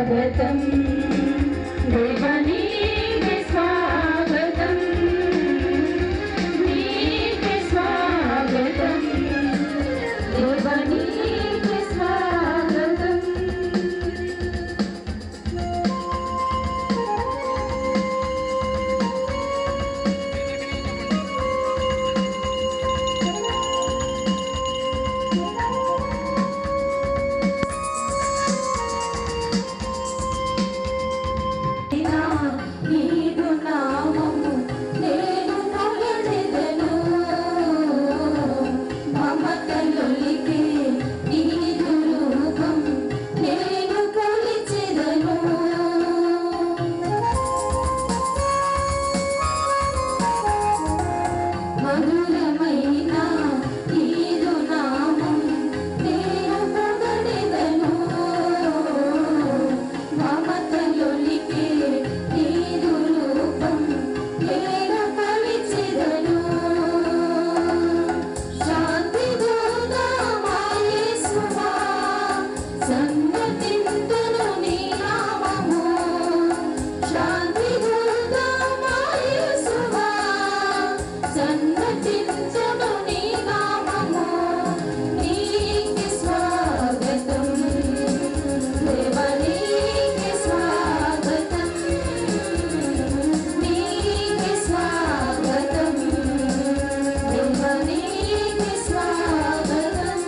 स्वागतम् देवा नीके स्वागतम् नीके स्वागतम् देवा नीके स्वागतम् నీదు నామము నేను పొగడెదను మమతలొలికే నీదు రూపం నేను కొలిచెదను మధురమైన నీదు నామం నేను పొగడెదను మమతలొలికే నీదు రూపం నేను కొలిచెదను శాంతి దూత మా యేసువా సన్నతింతును నీ నామము శాంతి దూత మా యేసువా సన్నతింతును నీ నామము నీకే స్వాగతం దేవా నీకే స్వాగతం నీకే స్వాగతం దేవా నీకే స్వాగతం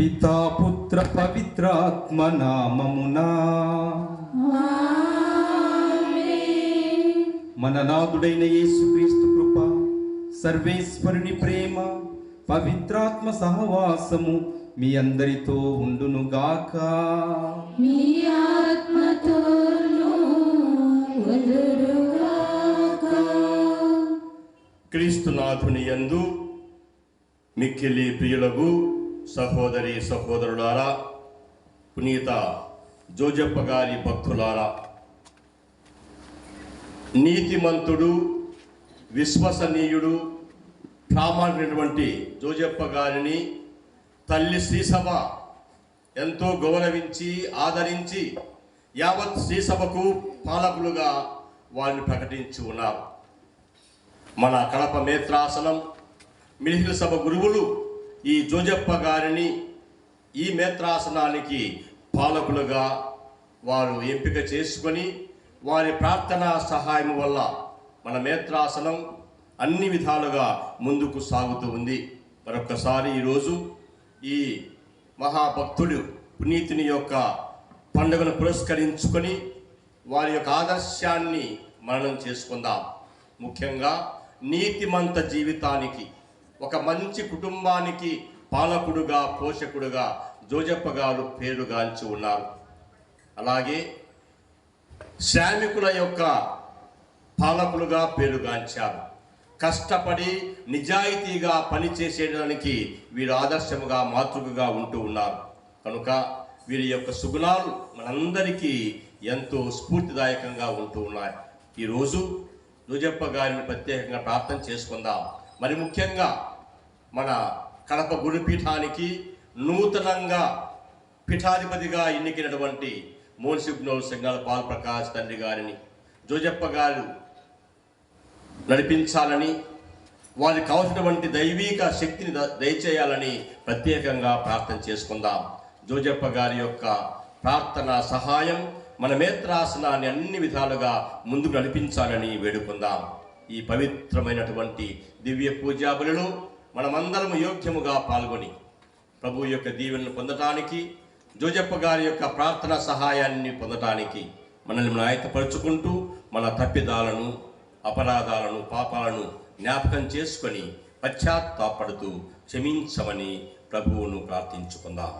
పితా పుత్ర పవిత్రాత్మ నామమునా. మన నాథుడైన యేసుక్రీస్తు కృప, సర్వేశ్వరుని ప్రేమ, పవిత్రాత్మ సహవాసము మీ అందరితో ఉండునుగాక. మీ ఆత్మతోను ఉండునుగాక. క్రీస్తునాథుని యందు మిక్కిలి ప్రియులకు సహోదరి సహోదరులారా, పునీత జోజప్ప గారి భక్తులారా, నీతిమంతుడు, విశ్వసనీయుడు, ప్రామాణికమైనటువంటి జోజప్ప గారిని తల్లి శ్రీసభ ఎంతో గౌరవించి ఆదరించి యావత్ శ్రీసభకు పాలకులుగా వారిని ప్రకటించి ఉన్నారు. మన కడప మేత్రాసనం మిలిహిల్ సభ గురువులు ఈ జోజప్ప గారిని ఈ మేత్రాసనానికి పాలకులుగా వారు ఎంపిక చేసుకొని వారి ప్రార్థనా సహాయం వల్ల మన మేత్రాసనం అన్ని విధాలుగా ముందుకు సాగుతూ ఉంది. మరొక్కసారి ఈరోజు ఈ మహాభక్తుడు పునీతుని యొక్క పండుగను పురస్కరించుకొని వారి యొక్క ఆదర్శాన్ని మననం చేసుకుందాం. ముఖ్యంగా నీతిమంత జీవితానికి, ఒక మంచి కుటుంబానికి పాలకుడుగా, పోషకుడుగా జోజప్ప గారు పేరుగాంచి ఉన్నారు. అలాగే శ్రామికుల యొక్క పాలకులుగా పేరుగాంచారు. కష్టపడి నిజాయితీగా పనిచేసేయడానికి వీరు ఆదర్శముగా, మాతృకగా ఉంటూ ఉన్నారు. కనుక వీరి యొక్క సుగుణాలు మనందరికీ ఎంతో స్ఫూర్తిదాయకంగా ఉంటూ ఉన్నాయి. ఈరోజు జోజప్ప గారిని ప్రత్యేకంగా ప్రార్థన చేసుకుందాం. మరి ముఖ్యంగా మన కడప గురుపీఠానికి నూతనంగా పీఠాధిపతిగా ఎన్నికైనటువంటి మోన్సిగ్నోల్ సింగాల పాల్ ప్రకాష్ తండ్రి గారిని జోజప్ప గారు నడిపించాలని, వారికి కావాల్సినటువంటి దైవీక శక్తిని దయచేయాలని ప్రత్యేకంగా ప్రార్థన చేసుకుందాం. జోజప్ప గారి యొక్క ప్రార్థన సహాయం మన మేత్రాసనాన్ని అన్ని విధాలుగా ముందుకు నడిపించాలని వేడుకుందాం. ఈ పవిత్రమైనటువంటి దివ్య పూజాబలిలో మనమందరం యోగ్యముగా పాల్గొని ప్రభు యొక్క దీవెనను పొందటానికి, జోజప్ప గారి యొక్క ప్రార్థన సహాయాన్ని పొందటానికి మనల్ని ఆయత్తపరుచుకుంటూ మన తప్పిదాలను, అపరాధాలను, పాపాలను జ్ఞాపకం చేసుకొని పశ్చాత్తాపడుతూ క్షమించమని ప్రభువును ప్రార్థించుకుందాం.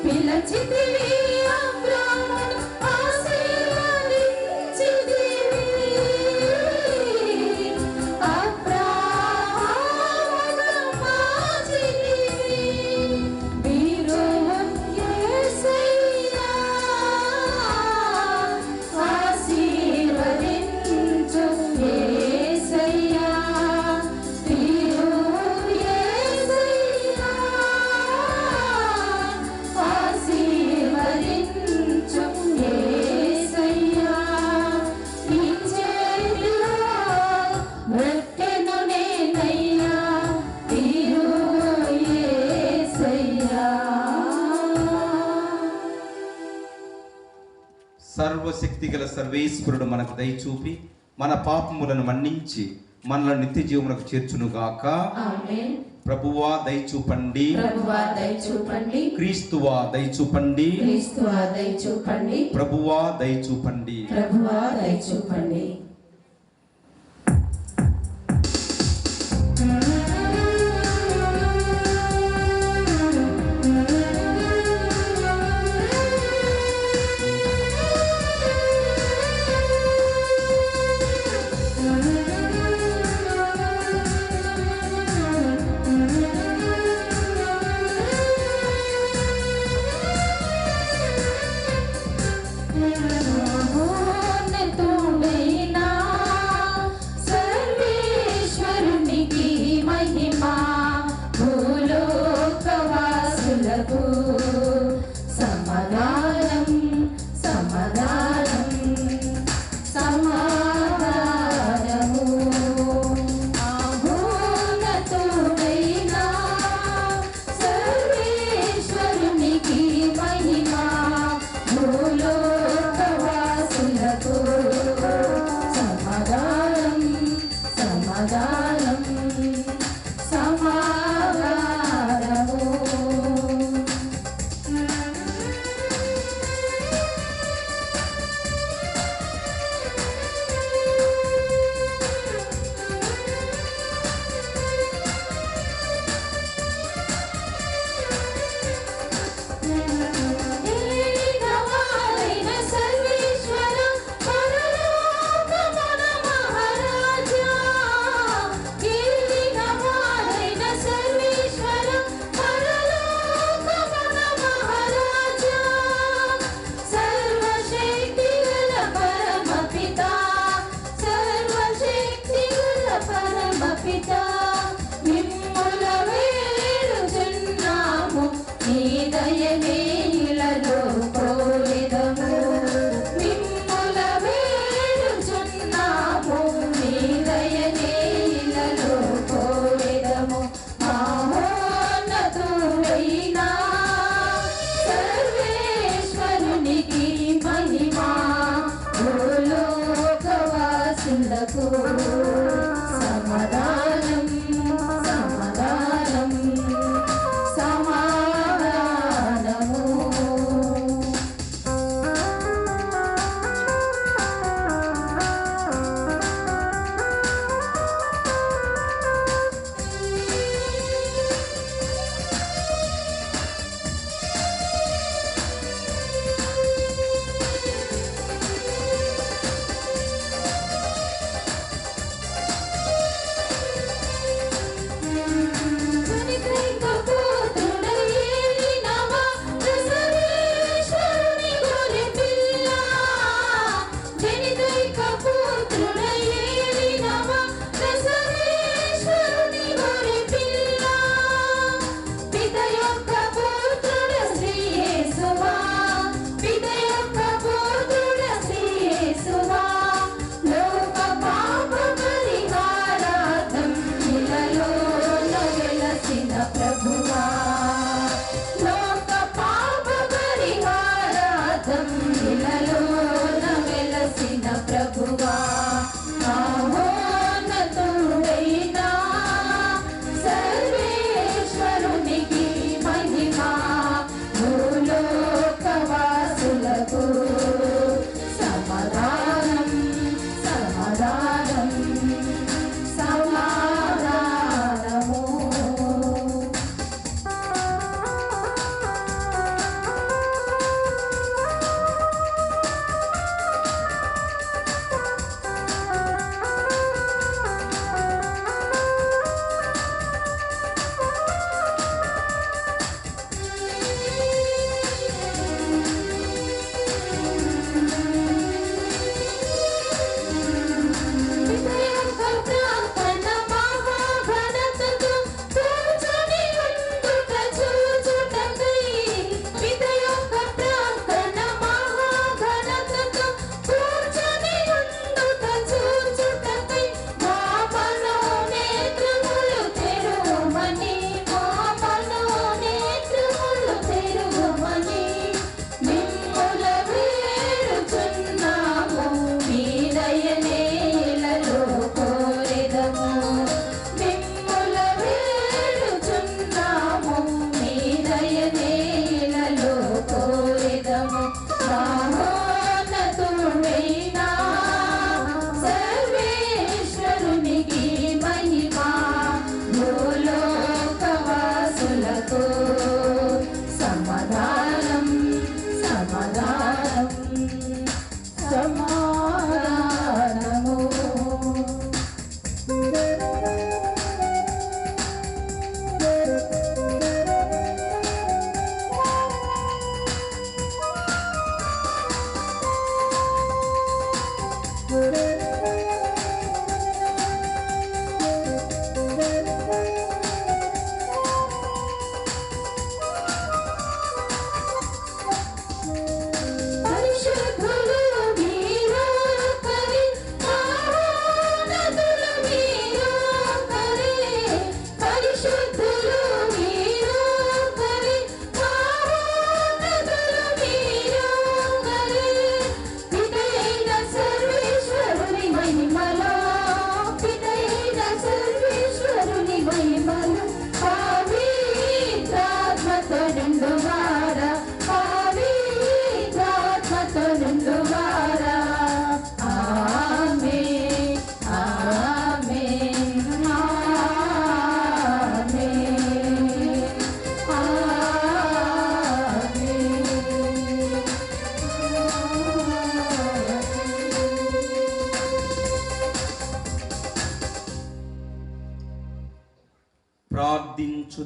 పిలచితివి అబ్రామును ఆశీర్వదించితివి. సర్వశక్తి గల సర్వేశ్వరుడు మనకు దయచూపి మన పాపములను మన్నించి మనల్ని నిత్య జీవమునకు చేర్చునుగాక. ఆమేన్. ప్రభువా దయచూపండి. ప్రభువా దయచూపండి. క్రీస్తువా దయచూపండి. క్రీస్తువా దయచూపండి. ప్రభువా దయచూపండి. ప్రభువా దయచూపండి. నెత్తుడైనా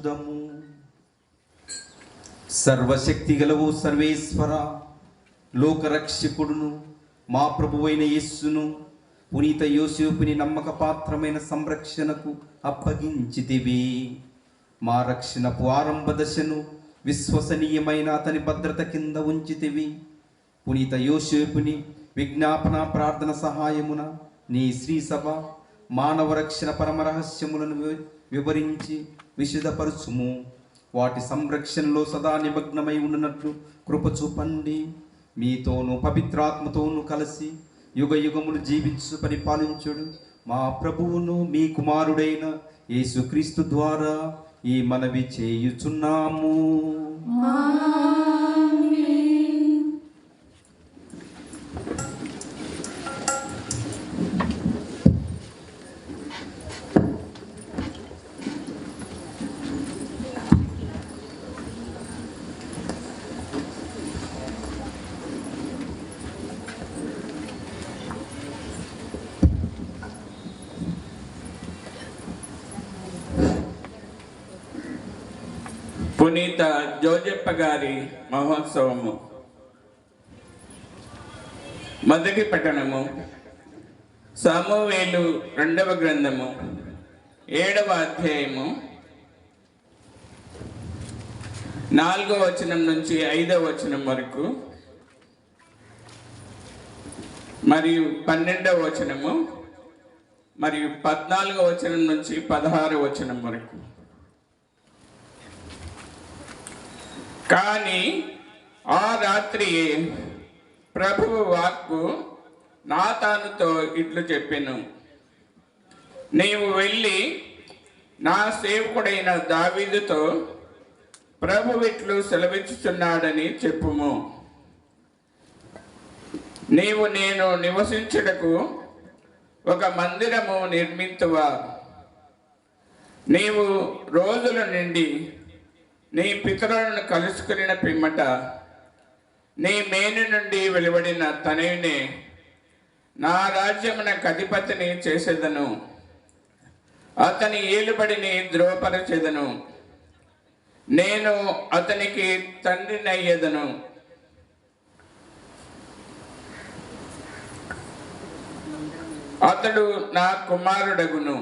తలచుదము. సర్వశక్తి గలవు సర్వేశ్వర, లోకరక్షకుడును మా ప్రభువైన యేస్సును పునీత యోసేపుని నమ్మక పాత్రమైన సంరక్షణకు అప్పగించితివి. మా రక్షణపు ఆరంభ దశను విశ్వసనీయమైన అతని భద్రత కింద ఉంచితివి. పునీత యోసేపుని విజ్ఞాపన ప్రార్థన సహాయమున నీ శ్రీసభ మానవ రక్షణ పరమరహస్యములను వివరించి విశదపరచుము. వాటి సంరక్షణలో సదా నిమగ్నమై ఉన్నట్లు కృప చూపండి. మీతోనూ పవిత్రాత్మతోనూ కలిసి యుగ యుగములు జీవించు పరిపాలించుడు మా ప్రభువును మీ కుమారుడైన యేసుక్రీస్తు ద్వారా ఈ మనవి చేయుచున్నాము. పునీత జోజప్ప గారి మహోత్సవము. మొదటి పట్టణము సమూయేలు 2వ గ్రంథము 7వ అధ్యాయము 4వ వచనం నుంచి 5వ వచనం వరకు మరియు 12వ వచనము మరియు 14వ వచనం నుంచి 16వ వచనం వరకు. కానీ ఆ రాత్రి ప్రభువు వాక్కు నాతానుతో ఇట్లు చెప్పెను, నీవు వెళ్ళి నా సేవకుడైన దావీదుతో ప్రభువు ఇట్లు సెలవిచ్చుచున్నాడని చెప్పుము. నీవు నేను నివసించుటకు ఒక మందిరము నిర్మింతువా? నీవు రోజుల నుండి నీ పితరులను కలుసుకున్న పిమ్మట నీ మేను నుండి వెలువడిన తనయునే నా రాజ్యమునకు అధిపతిని చేసేదను. అతని ఏలుబడిని ధ్రువపరచెదను. నేను అతనికి తండ్రినయ్యేదను. అతడు నా కుమారుడగును.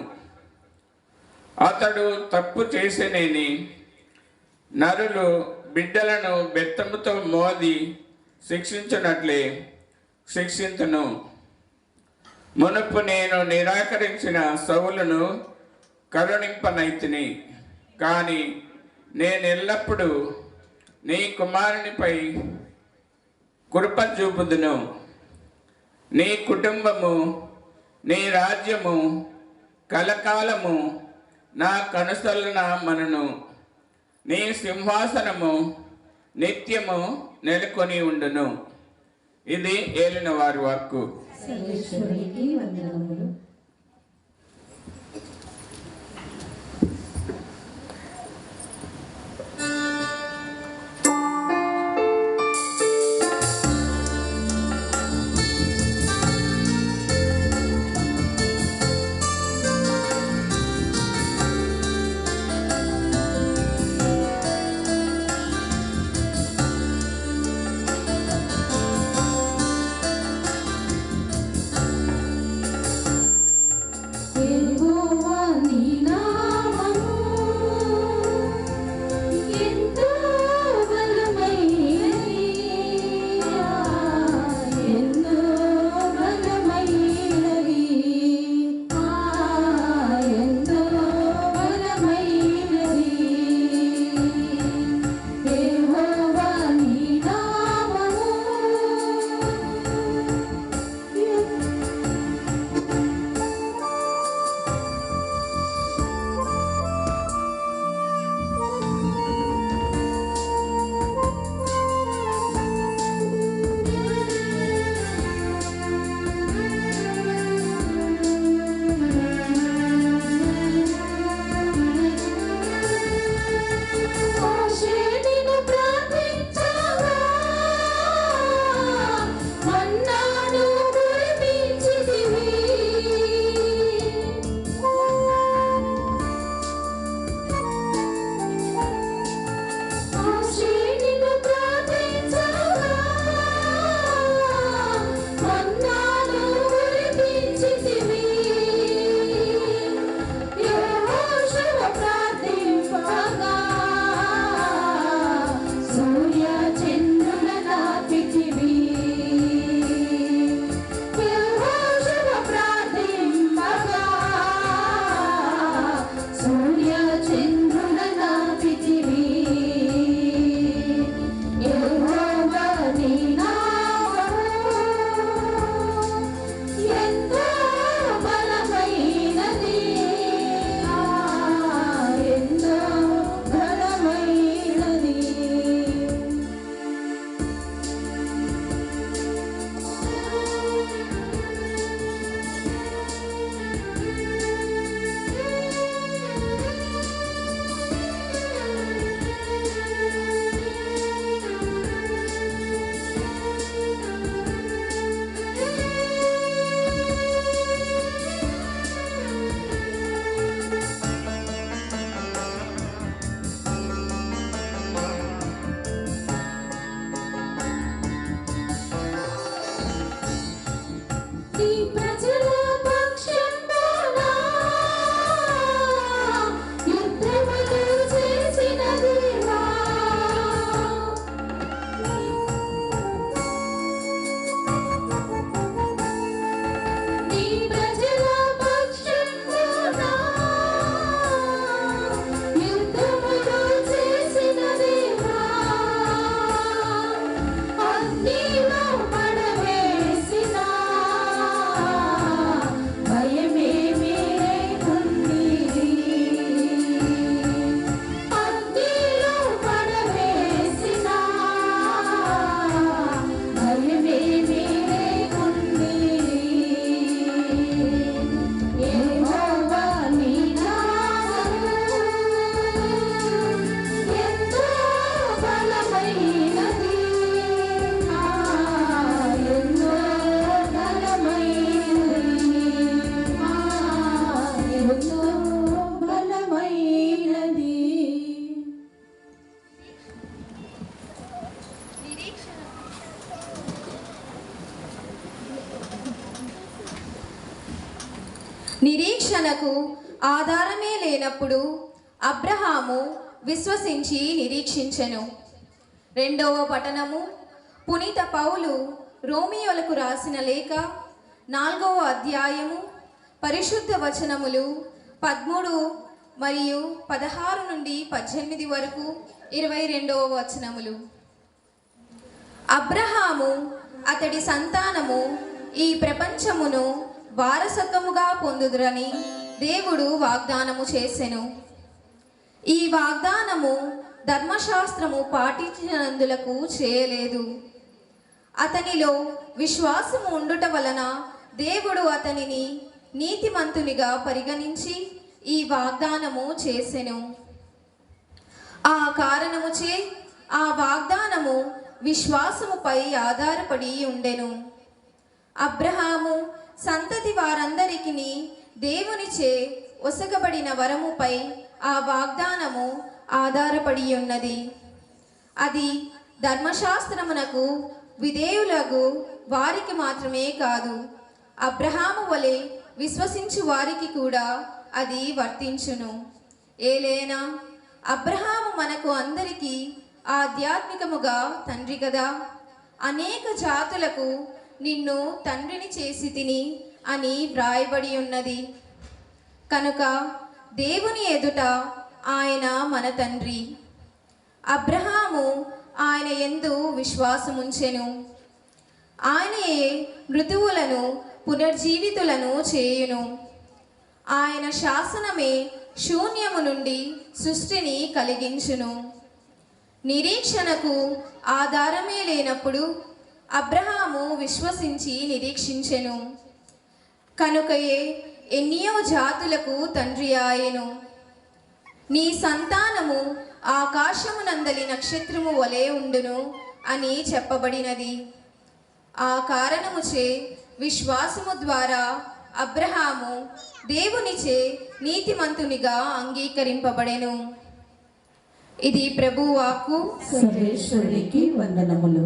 అతడు తప్పు చేసేనేని నరులు బిడ్డలను బెత్తముతో మోది శిక్షించినట్లే శిక్షించును. మునుపు నేను నిరాకరించిన సౌలును కరుణింపనైతిని, కానీ నేను ఎల్లప్పుడూ నీ కుమారునిపై కృప చూపుదును. నీ కుటుంబము నీ రాజ్యము కలకాలము నా కనుసలన మనును. నీ సింహాసనము నిత్యము నెలకొని ఉండును. ఇది ఏలిన వారి వాక్కు. సర్వేశ్వరునికి వందనములు. నిరీక్షణకు ఆధారమే లేనప్పుడు అబ్రహాము విశ్వసించి నిరీక్షించెను. రెండవ పఠనము పునీత పౌలు రోమియోలకు రాసిన లేఖ 4వ అధ్యాయము పరిశుద్ధ వచనములు 13 మరియు 16 నుండి 18 వరకు 22వ వచనములు. అబ్రహాము అతడి సంతానము ఈ ప్రపంచమును వారసత్వముగా పొందుదురని దేవుడు వాగ్దానము చేసెను. ఈ వాగ్దానము ధర్మశాస్త్రము పాటించినందులకు చేయలేదు. అతనిలో విశ్వాసము ఉండుట వలన దేవుడు అతనిని నీతిమంతునిగా పరిగణించి ఈ వాగ్దానము చేసెను. ఆ కారణముచే ఆ వాగ్దానము విశ్వాసముపై ఆధారపడి ఉండెను. అబ్రహాము సంతతి వారందరికీ దేవునిచే ఒసగబడిన వరముపై ఆ వాగ్దానము ఆధారపడి ఉన్నది. అది ధర్మశాస్త్రమునకు విధేయులకు వారికి మాత్రమే కాదు, అబ్రహాము వలె విశ్వసించు వారికి కూడా అది వర్తించును. ఏలైనా అబ్రహాము మనకు అందరికీ ఆధ్యాత్మికముగా తండ్రి కదా. అనేక జాతులకు నిన్ను తండ్రిని చేసి తిని అని వ్రాయబడి ఉన్నది. కనుక దేవుని ఎదుట ఆయన మన తండ్రి. అబ్రహాము ఆయన యందు విశ్వాసముంచెను. ఆయనయే మృతువులను పునర్జీవితులను చేయును. ఆయన శాసనమే శూన్యము నుండి సృష్టిని కలిగించును. నిరీక్షణకు ఆధారమే లేనప్పుడు అబ్రహాము విశ్వసించి నిరీక్షించెను. కనుకయే ఎన్నో జాతులకు తండ్రి ఆయెను. నీ సంతానము ఆకాశమునందలి నక్షత్రము వలె ఉండును అని చెప్పబడినది. ఆ కారణముచే విశ్వాసము ద్వారా అబ్రహాము దేవునిచే నీతిమంతునిగా అంగీకరింపబడెను. ఇది ప్రభువాకు. సర్వేశ్వరునికి వందనములు.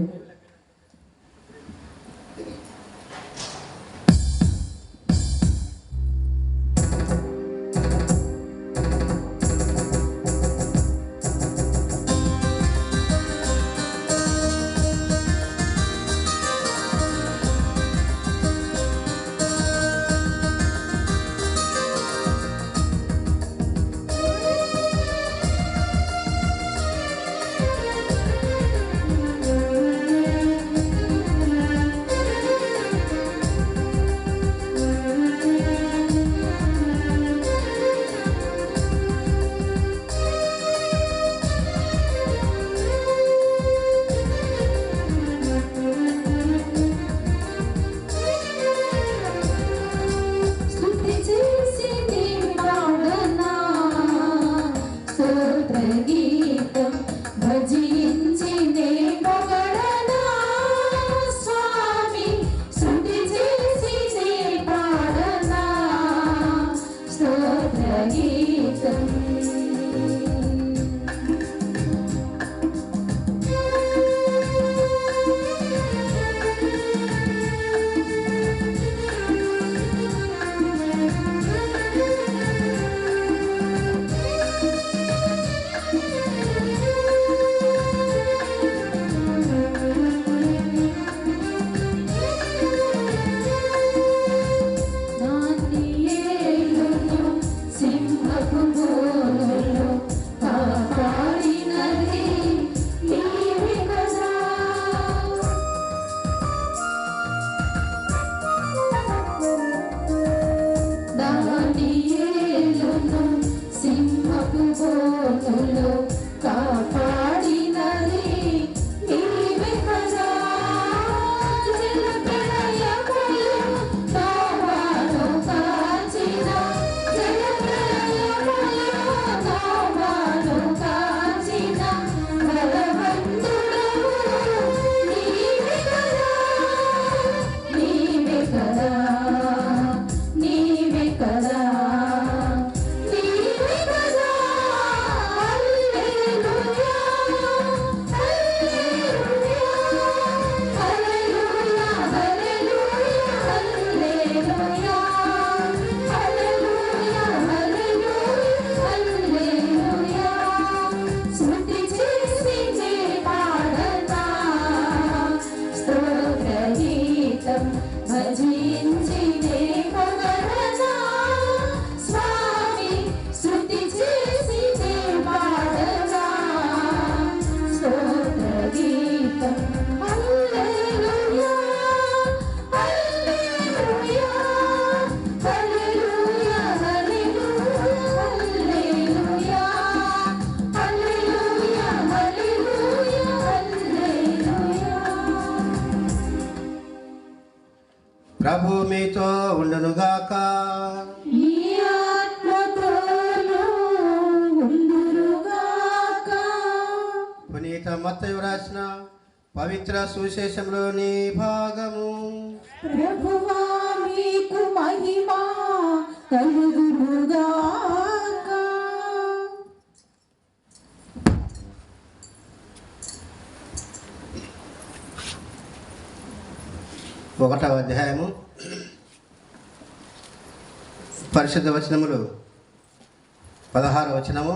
ప్రభు మీతో ఉండునుగాక. మీ ఆత్మతోనూ ఉండునుగాక. పునీత మత్తయి వ్రాసిన పవిత్ర సువిశేషంలోని భాగము. ప్రభువా మీకు మహిమ కలుగునుగాక. ఒకటవ అధ్యాయము పరిశుద్ధ వచనములు 16వ వచనము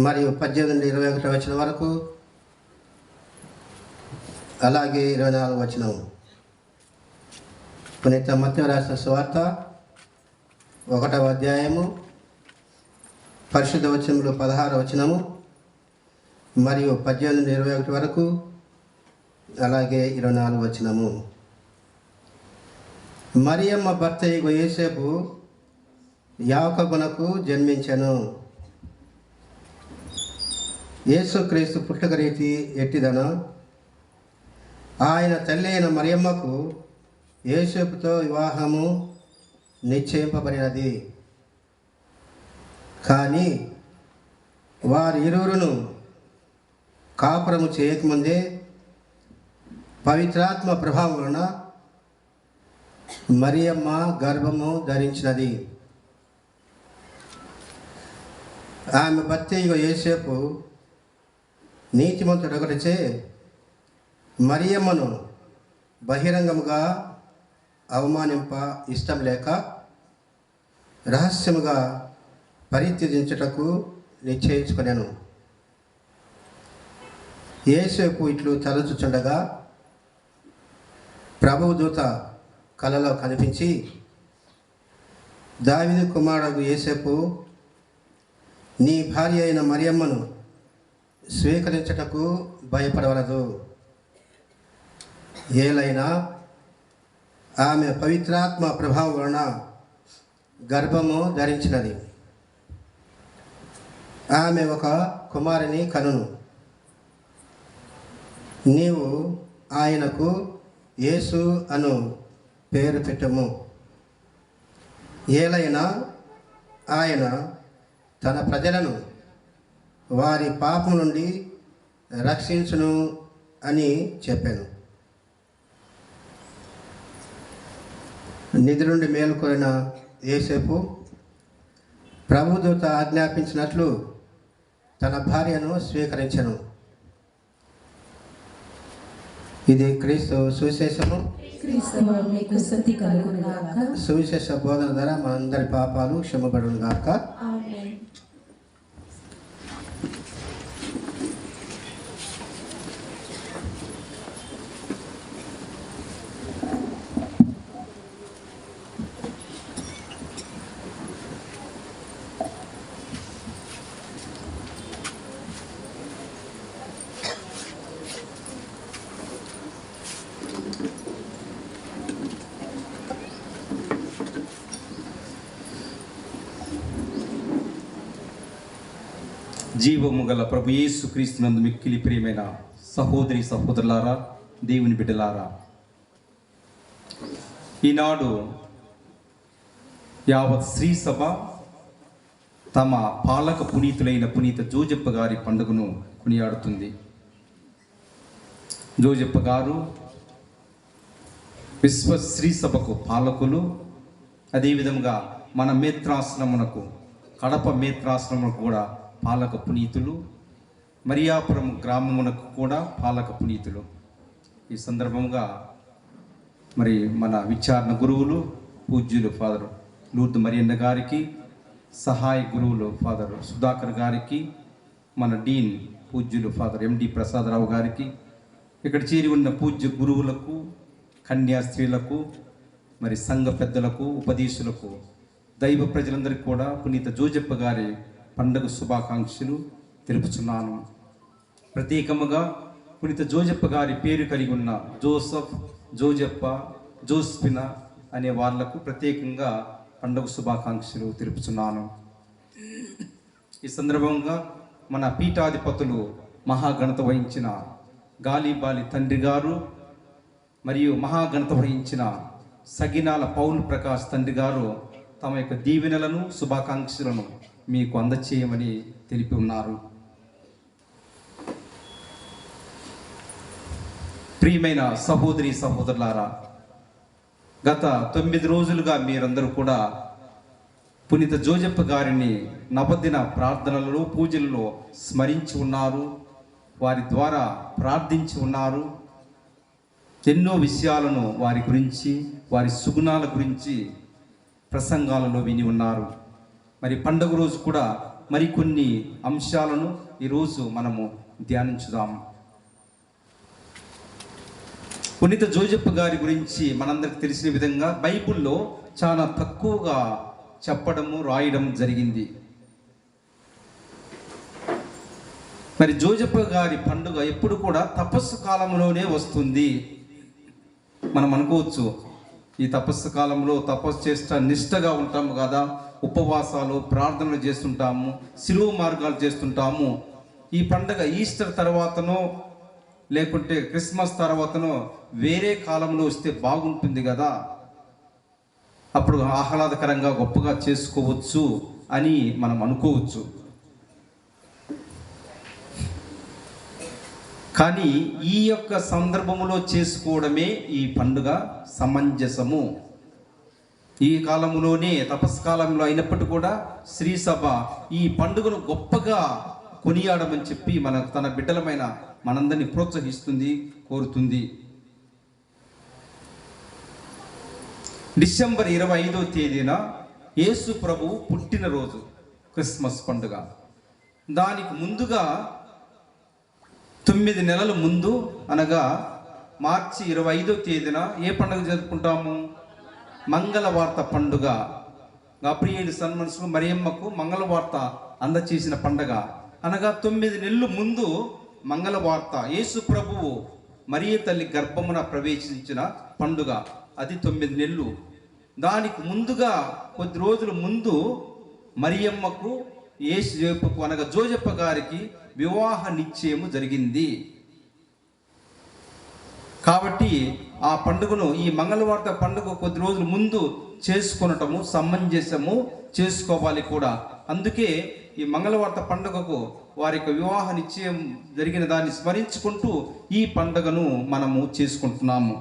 మరియు 18 నుండి 21వ వచనం వరకు, అలాగే 24వ వచనము. పునీత మత్తయి రాసిన సువార్త 1వ అధ్యాయము పరిశుద్ధ వచనములు 16వ వచనము మరియు 18 నుండి 21 వరకు, అలాగే 24వ వచనము. మరియమ్మ భర్త యోసేపు యాకోబునకు జన్మించెను. యేసుక్రీస్తు పుట్టుక రీతి ఎట్టిదన, ఆయన తల్లి అయిన మరియమ్మకు యోసేపుతో వివాహము నిశ్చయింపబడినది. కానీ వారి ఇరువురును కాపురము చేయకముందే పవిత్రాత్మ ప్రభావం వలన మరియమ్మ గర్భము ధరించినది. ఆమె భర్త యోసేపు నీతిమంతుడొకటిచే మరియమ్మను బహిరంగముగా అవమానింప ఇష్టం లేక రహస్యముగా పరిత్యజించుటకు నిశ్చయించుకొనెను. యోసేపు ఇట్లు తలచుచుండగా ప్రభువు దూత కలలో కనిపించి, దావీదు కుమారుడు యోసేపు, నీ భార్య అయిన మరియమ్మను స్వీకరించుటకు భయపడవలదు. ఏలైనా ఆమె పవిత్రాత్మ ప్రభావం వలన గర్భము ధరించినది. ఆమె ఒక కుమారుని కనును. నీవు ఆయనకు యేసు అను పేరు పెట్టము. ఏలైనా ఆయన తన ప్రజలను వారి పాపం నుండి రక్షించును అని చెప్పాను. నిద్ర నుండి మేలుకొనిన యోసేపు ప్రభుదూత ఆజ్ఞాపించినట్లు తన భార్యను స్వీకరించెను. ఇది క్రీస్తు సువిశేషము. క్రీస్తువా మీకు స్తుతి కలుగునుగాక. సువిశేష బోధన ద్వారా మనందరి పాపాలు క్షమపడునుగాక. ఆమేన్. జీవము గల ప్రభు యేసు క్రీస్తునందు మిక్కిలి ప్రియమైన సహోదరి సహోదరులారా, దేవుని బిడ్డలారా, ఈనాడు యావత్ శ్రీ సభ తమ పాలక పునీతులైన పునీత జోజప్ప గారి పండుగను కొనియాడుతుంది. జోజప్ప గారు విశ్వ శ్రీ సభకు పాలకులు. అదేవిధంగా మన మేత్రాశ్రమునకు, కడప మేత్రాశ్రమునకు కూడా పాలక పునీతులు. మరియాపురం గ్రామమునకు కూడా పాలక పునీతులు. ఈ సందర్భంగా మరి మన విచారణ గురువులు పూజ్యులు ఫాదర్ లూర్దు మరియన్న గారికి, సహాయ గురువులు ఫాదర్ సుధాకర్ గారికి, మన డీన్ పూజ్యులు ఫాదర్ ఎండి ప్రసాదరావు గారికి, ఇక్కడ చేరి ఉన్న పూజ్య గురువులకు, కన్యాస్త్రీలకు, మరి సంఘ పెద్దలకు, ఉపదేశులకు, దైవ ప్రజలందరికీ కూడా పునీత జోజప్ప గారి పండుగ శుభాకాంక్షలు తెలుపుచున్నాను. ప్రత్యేకముగా పునీత జోజప్ప గారి పేరు కలిగి ఉన్న జోసఫ్, జోజప్ప, జోస్పిన అనే వాళ్లకు ప్రత్యేకంగా పండుగ శుభాకాంక్షలు తెలుపుచున్నాను. ఈ సందర్భంగా మన పీఠాధిపతులు మహాఘనత వహించిన గాలిబాలి తండ్రి గారు, మరియు మహాఘనత వహించిన సగినాల పౌలు ప్రకాష్ తండ్రి గారు తమ యొక్క దీవెనలను శుభాకాంక్షలను మీకు అందచేయమని తెలిపి ఉన్నారు. ప్రియమైన సహోదరి సహోదరులారా, గత 9 రోజులుగా మీరందరూ కూడా పునీత జోజప్ప గారిని నవదిన ప్రార్థనలలో పూజలలో స్మరించి ఉన్నారు, వారి ద్వారా ప్రార్థించి ఉన్నారు. ఎన్నో విషయాలను వారి గురించి, వారి సుగుణాల గురించి ప్రసంగాలలో విని ఉన్నారు. మరి పండుగ రోజు కూడా మరికొన్ని అంశాలను ఈరోజు మనము ధ్యానించుదాము. పునీత జోజప్ప గారి గురించి మనందరికి తెలిసిన విధంగా బైబిల్లో చాలా తక్కువగా చెప్పడము రాయడం జరిగింది. మరి జోజప్ప గారి పండుగ ఎప్పుడు కూడా తపస్సు కాలంలోనే వస్తుంది. మనం అనుకోవచ్చు, ఈ తపస్సు కాలంలో తపస్సు చేస్తా నిష్టగా ఉంటాము కదా, ఉపవాసాలు ప్రార్థనలు చేస్తుంటాము, శిలువ మార్గాలు చేస్తుంటాము. ఈ పండుగ ఈస్టర్ తర్వాతనో లేకుంటే క్రిస్మస్ తర్వాతనో వేరే కాలంలో వస్తే బాగుంటుంది కదా, అప్పుడు ఆహ్లాదకరంగా గొప్పగా చేసుకోవచ్చు అని మనం అనుకోవచ్చు. కానీ ఈ యొక్క సందర్భములో చేసుకోవడమే ఈ పండుగ సమంజసము. ఈ కాలంలోనే తపస్కాలంలో అయినప్పటికీ కూడా శ్రీ సభ ఈ పండుగను గొప్పగా కొనియాడమని చెప్పి తన బిడ్డలమైన మనందరినీ ప్రోత్సహిస్తుంది, కోరుతుంది. డిసెంబర్ 25వ తేదీన యేసు ప్రభు పుట్టినరోజు క్రిస్మస్ పండుగ. దానికి ముందుగా 9 నెలల ముందు అనగా మార్చి 25వ తేదీన ఏ పండుగ జరుపుకుంటాము? మంగళవార్త పండుగ. గాబ్రియేలు సన్మనసుకు మరియమ్మకు మంగళవార్త అందచేసిన పండుగ. అనగా 9 నెలలు ముందు మంగళవార్త, యేసు ప్రభువు మరియ తల్లి గర్భమున ప్రవేశించిన పండుగ. అది 9 నెలలు. దానికి ముందుగా కొద్ది రోజుల ముందు మరియమ్మకు యేసుకు అనగా జోజప్ప గారికి వివాహ నిశ్చయము జరిగింది. కాబట్టి ఆ పండుగను, ఈ మంగళవార్త పండుగ కొద్ది రోజుల ముందు చేసుకొనటము సమంజసము, చేసుకోవాలి కూడా. అందుకే ఈ మంగళవార్త పండుగకు వారి యొక్క వివాహ నిశ్చయం జరిగిన దాన్ని స్మరించుకుంటూ ఈ పండుగను మనము చేసుకుంటున్నాము.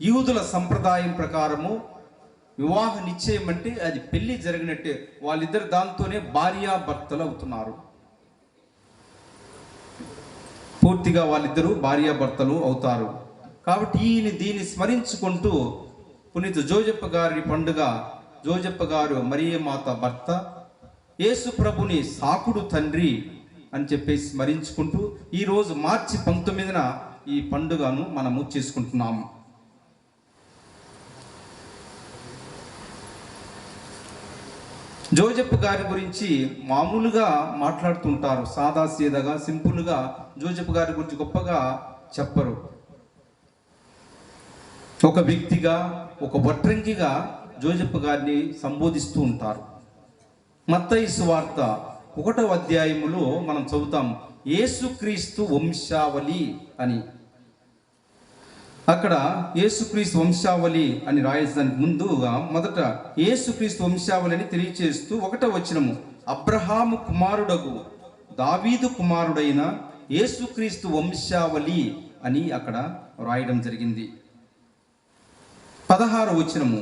యూదుల సంప్రదాయం ప్రకారము వివాహ నిశ్చయం అంటే అది పెళ్లి జరిగినట్టే, వాళ్ళిద్దరు దాంతోనే భార్యాభర్తలు అవుతున్నారు. పూర్తిగా వాళ్ళిద్దరూ భార్యాభర్తలు అవుతారు. కాబట్టి దీన్ని స్మరించుకుంటూ పునీత జోజప్ప గారి పండుగ, జోజప్ప గారు మరియమాత భర్త, యేసు ప్రభుని సాకుడు తండ్రి అని చెప్పేసి స్మరించుకుంటూ ఈరోజు మార్చి 19న ఈ పండుగను మనము చేసుకుంటున్నాము. జోజప్ప గారి గురించి మామూలుగా మాట్లాడుతుంటారు, సాదాసీదగా సింపుల్గా. జోజప్ప గారి గురించి గొప్పగా చెప్పరు. ఒక వ్యక్తిగా, ఒక వడ్రంగిగా జోజప్ప గారిని సంబోధిస్తూ ఉంటారు. మత్తయి సువార్త 1వ అధ్యాయములో మనం చదువుతాం, యేసుక్రీస్తు వంశావళి అని. అక్కడ యేసుక్రీస్తు వంశావళి అని రాయడానికి ముందుగా మొదట యేసుక్రీస్తు వంశావళి అని తెలియచేస్తూ 1వ వచనము, అబ్రహాము కుమారుడగు దావీదు కుమారుడైన యేసుక్రీస్తు వంశావళి అని అక్కడ రాయడం జరిగింది. 16వ వచనము,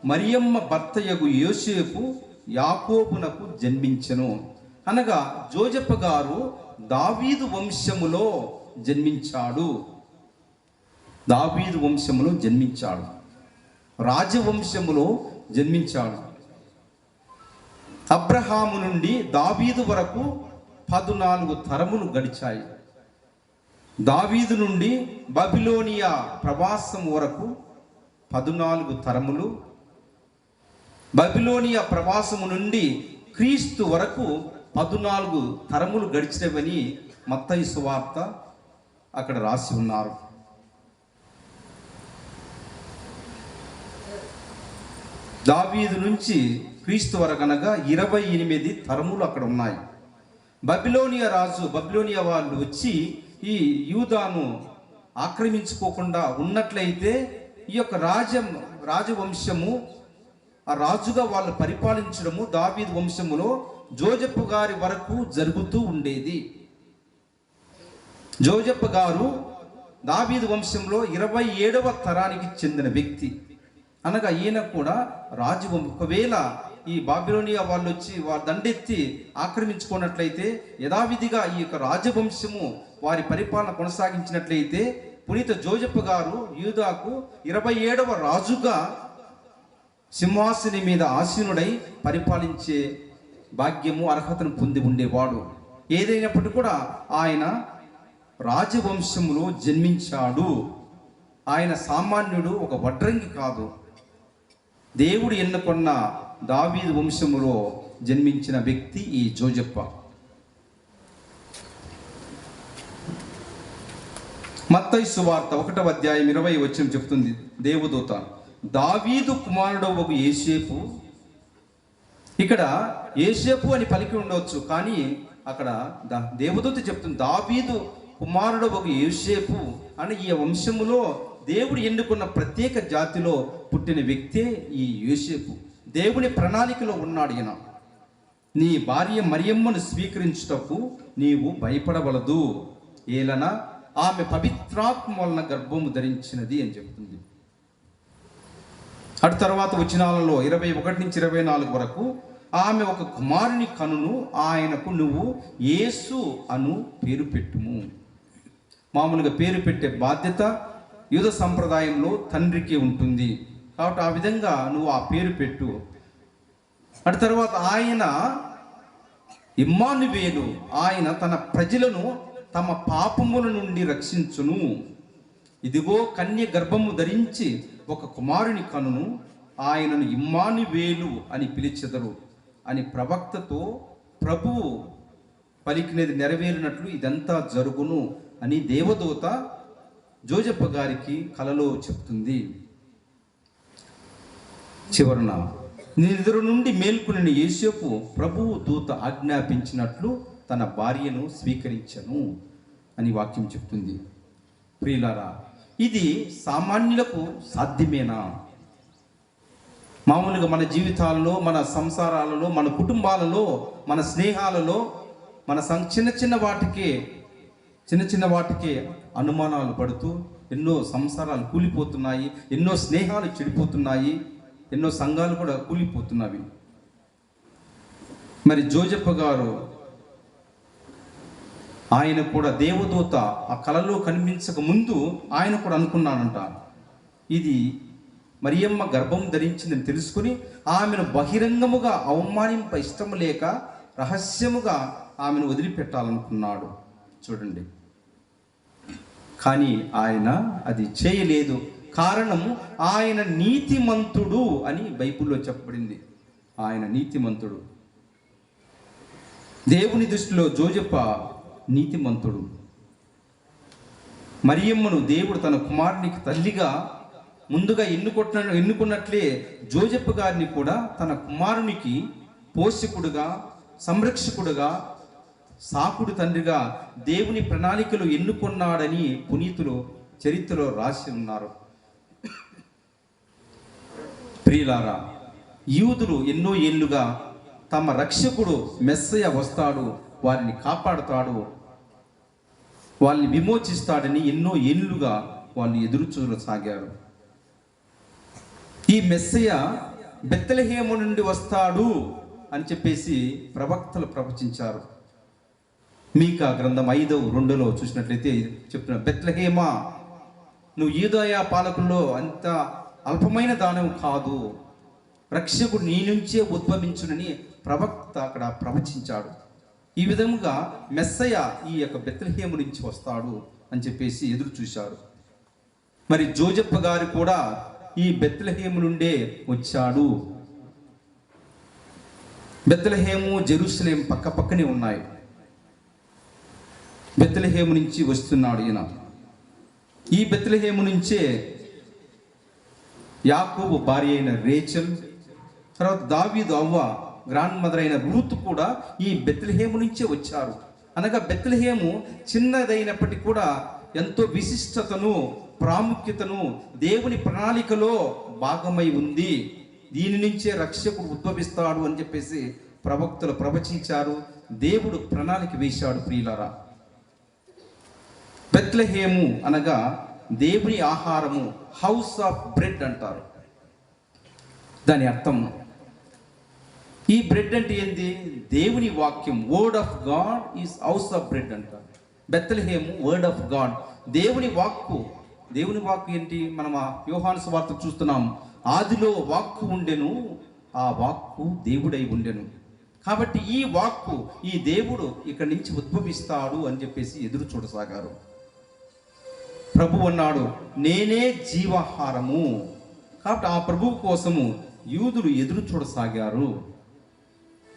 మరియమ్మ భర్తయగు యోసేపు యాకోబునకు జన్మించెను. అనగా జోజప్ప గారు దావీదు వంశములో జన్మించాడు. దావీదు వంశములో జన్మించాడు, రాజవంశములో జన్మించాడు. అబ్రహాము నుండి దావీదు వరకు 14 తరములు గడిచాయి. దావీదు నుండి బబిలోనియా ప్రవాసం వరకు 14 తరములు, బబిలోనియా ప్రవాసము నుండి క్రీస్తు వరకు 14 తరములు గడిచినవని మత్తయి సువార్త అక్కడ రాసి ఉన్నారు. దావీదు నుంచి క్రీస్తు వరకు అనగా 28 తరములు అక్కడ ఉన్నాయి. బబిలోనియా వాళ్ళు వచ్చి ఈ యూదాను ఆక్రమించుకోకుండా ఉన్నట్లయితే ఈ యొక్క రాజవంశము, ఆ రాజుగా వాళ్ళు పరిపాలించడము దావీదు వంశములో జోజెఫ్ గారి వరకు జరుగుతూ ఉండేది. జోజెఫ్ గారు దావీదు వంశంలో 27వ తరానికి చెందిన వ్యక్తి. అనగా ఈయన కూడా ఒకవేళ ఈ బాబిలోనియా వాళ్ళు వచ్చి వారు దండెత్తి ఆక్రమించుకున్నట్లయితే, యథావిధిగా ఈ యొక్క రాజవంశము వారి పరిపాలన కొనసాగించినట్లయితే పునీత జోజెఫ్ గారు యూదాకు 27వ రాజుగా సింహాసనం మీద ఆసీనుడై పరిపాలించే భాగ్యము, అర్హతను పొంది ఉండేవాడు. ఏదైనప్పటికీ కూడా ఆయన రాజవంశములో జన్మించాడు. ఆయన సామాన్యుడు, ఒక వడ్రంగి కాదు. దేవుడు ఎన్నుకున్న దావీదు వంశములో జన్మించిన వ్యక్తి ఈ జోజెఫ్. మత్తయి సువార్త 1వ అధ్యాయం 20వ వచనం చెప్తుంది, దేవదూత దావీదు కుమారుడవు యేసేపు. ఇక్కడ యేసేపు అని పలికి ఉండవచ్చు, కానీ అక్కడ దేవదూత చెప్తుంది దావీదు కుమారుడవు యేసేపు అని. ఈ వంశములో దేవుడు ఎన్నుకున్న ప్రత్యేక జాతిలో పుట్టిన వ్యక్తే ఈ యేసేపు. దేవుని ప్రణాళికలో ఉన్నాడు ఈయన. నీ భార్య మరియమ్మను స్వీకరించుటకు నీవు భయపడవలదు, ఏలన ఆమె పవిత్రాత్మ వలన గర్భము ధరించినది అని చెప్తుంది. అటు తర్వాత వచనాలలో 21 నుంచి 24 వరకు, ఆమె ఒక కుమారుని కనును, ఆయనకు నువ్వు యేసు అను పేరు పెట్టుము. మామూలుగా పేరు పెట్టే బాధ్యత యూద సంప్రదాయంలో తండ్రికి ఉంటుంది, కాబట్టి ఆ విధంగా నువ్వు ఆ పేరు పెట్టు. అటు తర్వాత ఆయన ఇమ్మానువేలు, ఆయన తన ప్రజలను తమ పాపముల నుండి రక్షించును. ఇదిగో కన్య గర్భము ధరించి ఒక కుమారుని కనును, ఆయనను ఇమ్మానువేలు అని పిలిచెదరు అని ప్రవక్తతో ప్రభువు పలికినది నెరవేరినట్లు ఇదంతా జరుగును అని దేవదూత జోజెఫ్ గారికి కలలో చెప్తుంది. చివరన నిద్ర నుండి మేల్కొనిన యేసేపు ప్రభువు దూత ఆజ్ఞాపించినట్లు తన భార్యను స్వీకరించను అని వాక్యం చెప్తుంది. ప్రియులారా, ఇది సామాన్యులకు సాధ్యమేనా? మామూలుగా మన జీవితాలలో, మన సంసారాలలో, మన కుటుంబాలలో, మన స్నేహాలలో, మన చిన్న చిన్న వాటికే అనుమానాలు పడుతూ ఎన్నో సంసారాలు కూలిపోతున్నాయి, ఎన్నో స్నేహాలు చెడిపోతున్నాయి, ఎన్నో సంఘాలు కూడా కూలిపోతున్నవి. మరి జోజెఫ్ గారు, ఆయన కూడా దేవదూత ఆ కలలో కనిపించక ముందు ఆయన కూడా అనుకున్నాడంట, ఇది మరియమ్మ గర్భం ధరించిందని తెలుసుకుని ఆమెను బహిరంగముగా అవమానింప ఇష్టము లేక రహస్యముగా ఆమెను వదిలిపెట్టాలనుకున్నాడు. చూడండి, కానీ ఆయన అది చేయలేదు. కారణం, ఆయన నీతిమంతుడు అని బైబిల్లో చెప్పబడింది. ఆయన నీతిమంతుడు. దేవుని దృష్టిలో జోజెఫ్ నీతిమంతుడు. మరియమ్మను దేవుడు తన కుమారునికి తల్లిగా ముందుగా ఎన్నుకున్నట్లే జోజెఫ్ గారిని కూడా తన కుమారునికి పోషకుడుగా, సంరక్షకుడుగా, సాకుడు తండ్రిగా దేవుని ప్రణాళికలు ఎన్నుకున్నాడని పునీతులు చరిత్రలో రాసి ఉన్నారు. ప్రియులారా, యూదులు ఎన్నో ఏళ్ళుగా తమ రక్షకుడు మెస్సయ వస్తాడు, వారిని కాపాడుతాడు, వాళ్ళని విమోచిస్తాడని ఎన్నో ఏళ్ళుగా వాళ్ళు ఎదురు చూడసాగారు. ఈ మెస్సయ బెత్లెహేము నుండి వస్తాడు అని చెప్పేసి ప్రవక్తలు ప్రవచించారు. మీకా గ్రంథం 5:2 చూసినట్లయితే చెప్తున్నా, బెత్లెహేమా, నువ్వు యూదయ పాలకుల్లో అంత అల్పమైన దానం కాదు, రక్షకుడు నీ నుంచే ఉద్భవించునని ప్రవక్త అక్కడ ప్రవచించాడు. ఈ విధముగా మెస్సయ ఈ యొక్క బెత్లెహేము నుంచి వస్తాడు అని చెప్పేసి ఎదురు చూశారు. మరి జోజెఫ్ గారు కూడా ఈ బెత్లెహేము నుండే వచ్చాడు. బెత్లెహేము, జెరూసలేం పక్క పక్కనే ఉన్నాయి. బెత్లెహేము నుంచి వస్తున్నాడు ఈయన. ఈ బెత్లెహేము నుంచే యాకోబు భార్య అయిన రేచల్, తర్వాత దావీదు అవ్వ గ్రాండ్ మదర్ అయిన రూత్ కూడా ఈ బెత్లెహేము నుంచే వచ్చారు. అనగా బెత్లెహేము చిన్నదైనప్పటికీ కూడా ఎంతో విశిష్టతను, ప్రాముఖ్యతను దేవుని ప్రణాళికలో భాగమై ఉంది. దీని నుంచే రక్షకుడు ఉద్భవిస్తాడు అని చెప్పేసి ప్రవక్తలు ప్రవచించారు. దేవుడు ప్రణాళిక వేశాడు. ప్రియులారా, బెత్లెహేము అనగా దేవుని ఆహారము, హౌస్ ఆఫ్ బ్రెడ్ అంటారు. దాని అర్థం, ఈ బ్రెడ్ అంటే ఏంది? దేవుని వాక్యం, word of God is house of bread అంటారు. బెత్లెహేము వర్డ్ ఆఫ్ గాడ్, దేవుని వాక్కు. దేవుని వాక్కు ఏంటి? మనం ఆ యోహాను సువార్త చూస్తున్నాం. ఆదిలో వాక్కు ఉండెను, ఆ వాక్కు దేవుడై ఉండెను. కాబట్టి ఈ వాక్కు, ఈ దేవుడు ఇక్కడి నుంచి ఉద్భవిస్తాడు అని చెప్పేసి ఎదురు చూడసాగారు. ప్రభు అన్నాడు, నేనే జీవాహారము. కాబట్టి ఆ ప్రభువు కోసము యూదులు ఎదురు చూడసాగారు.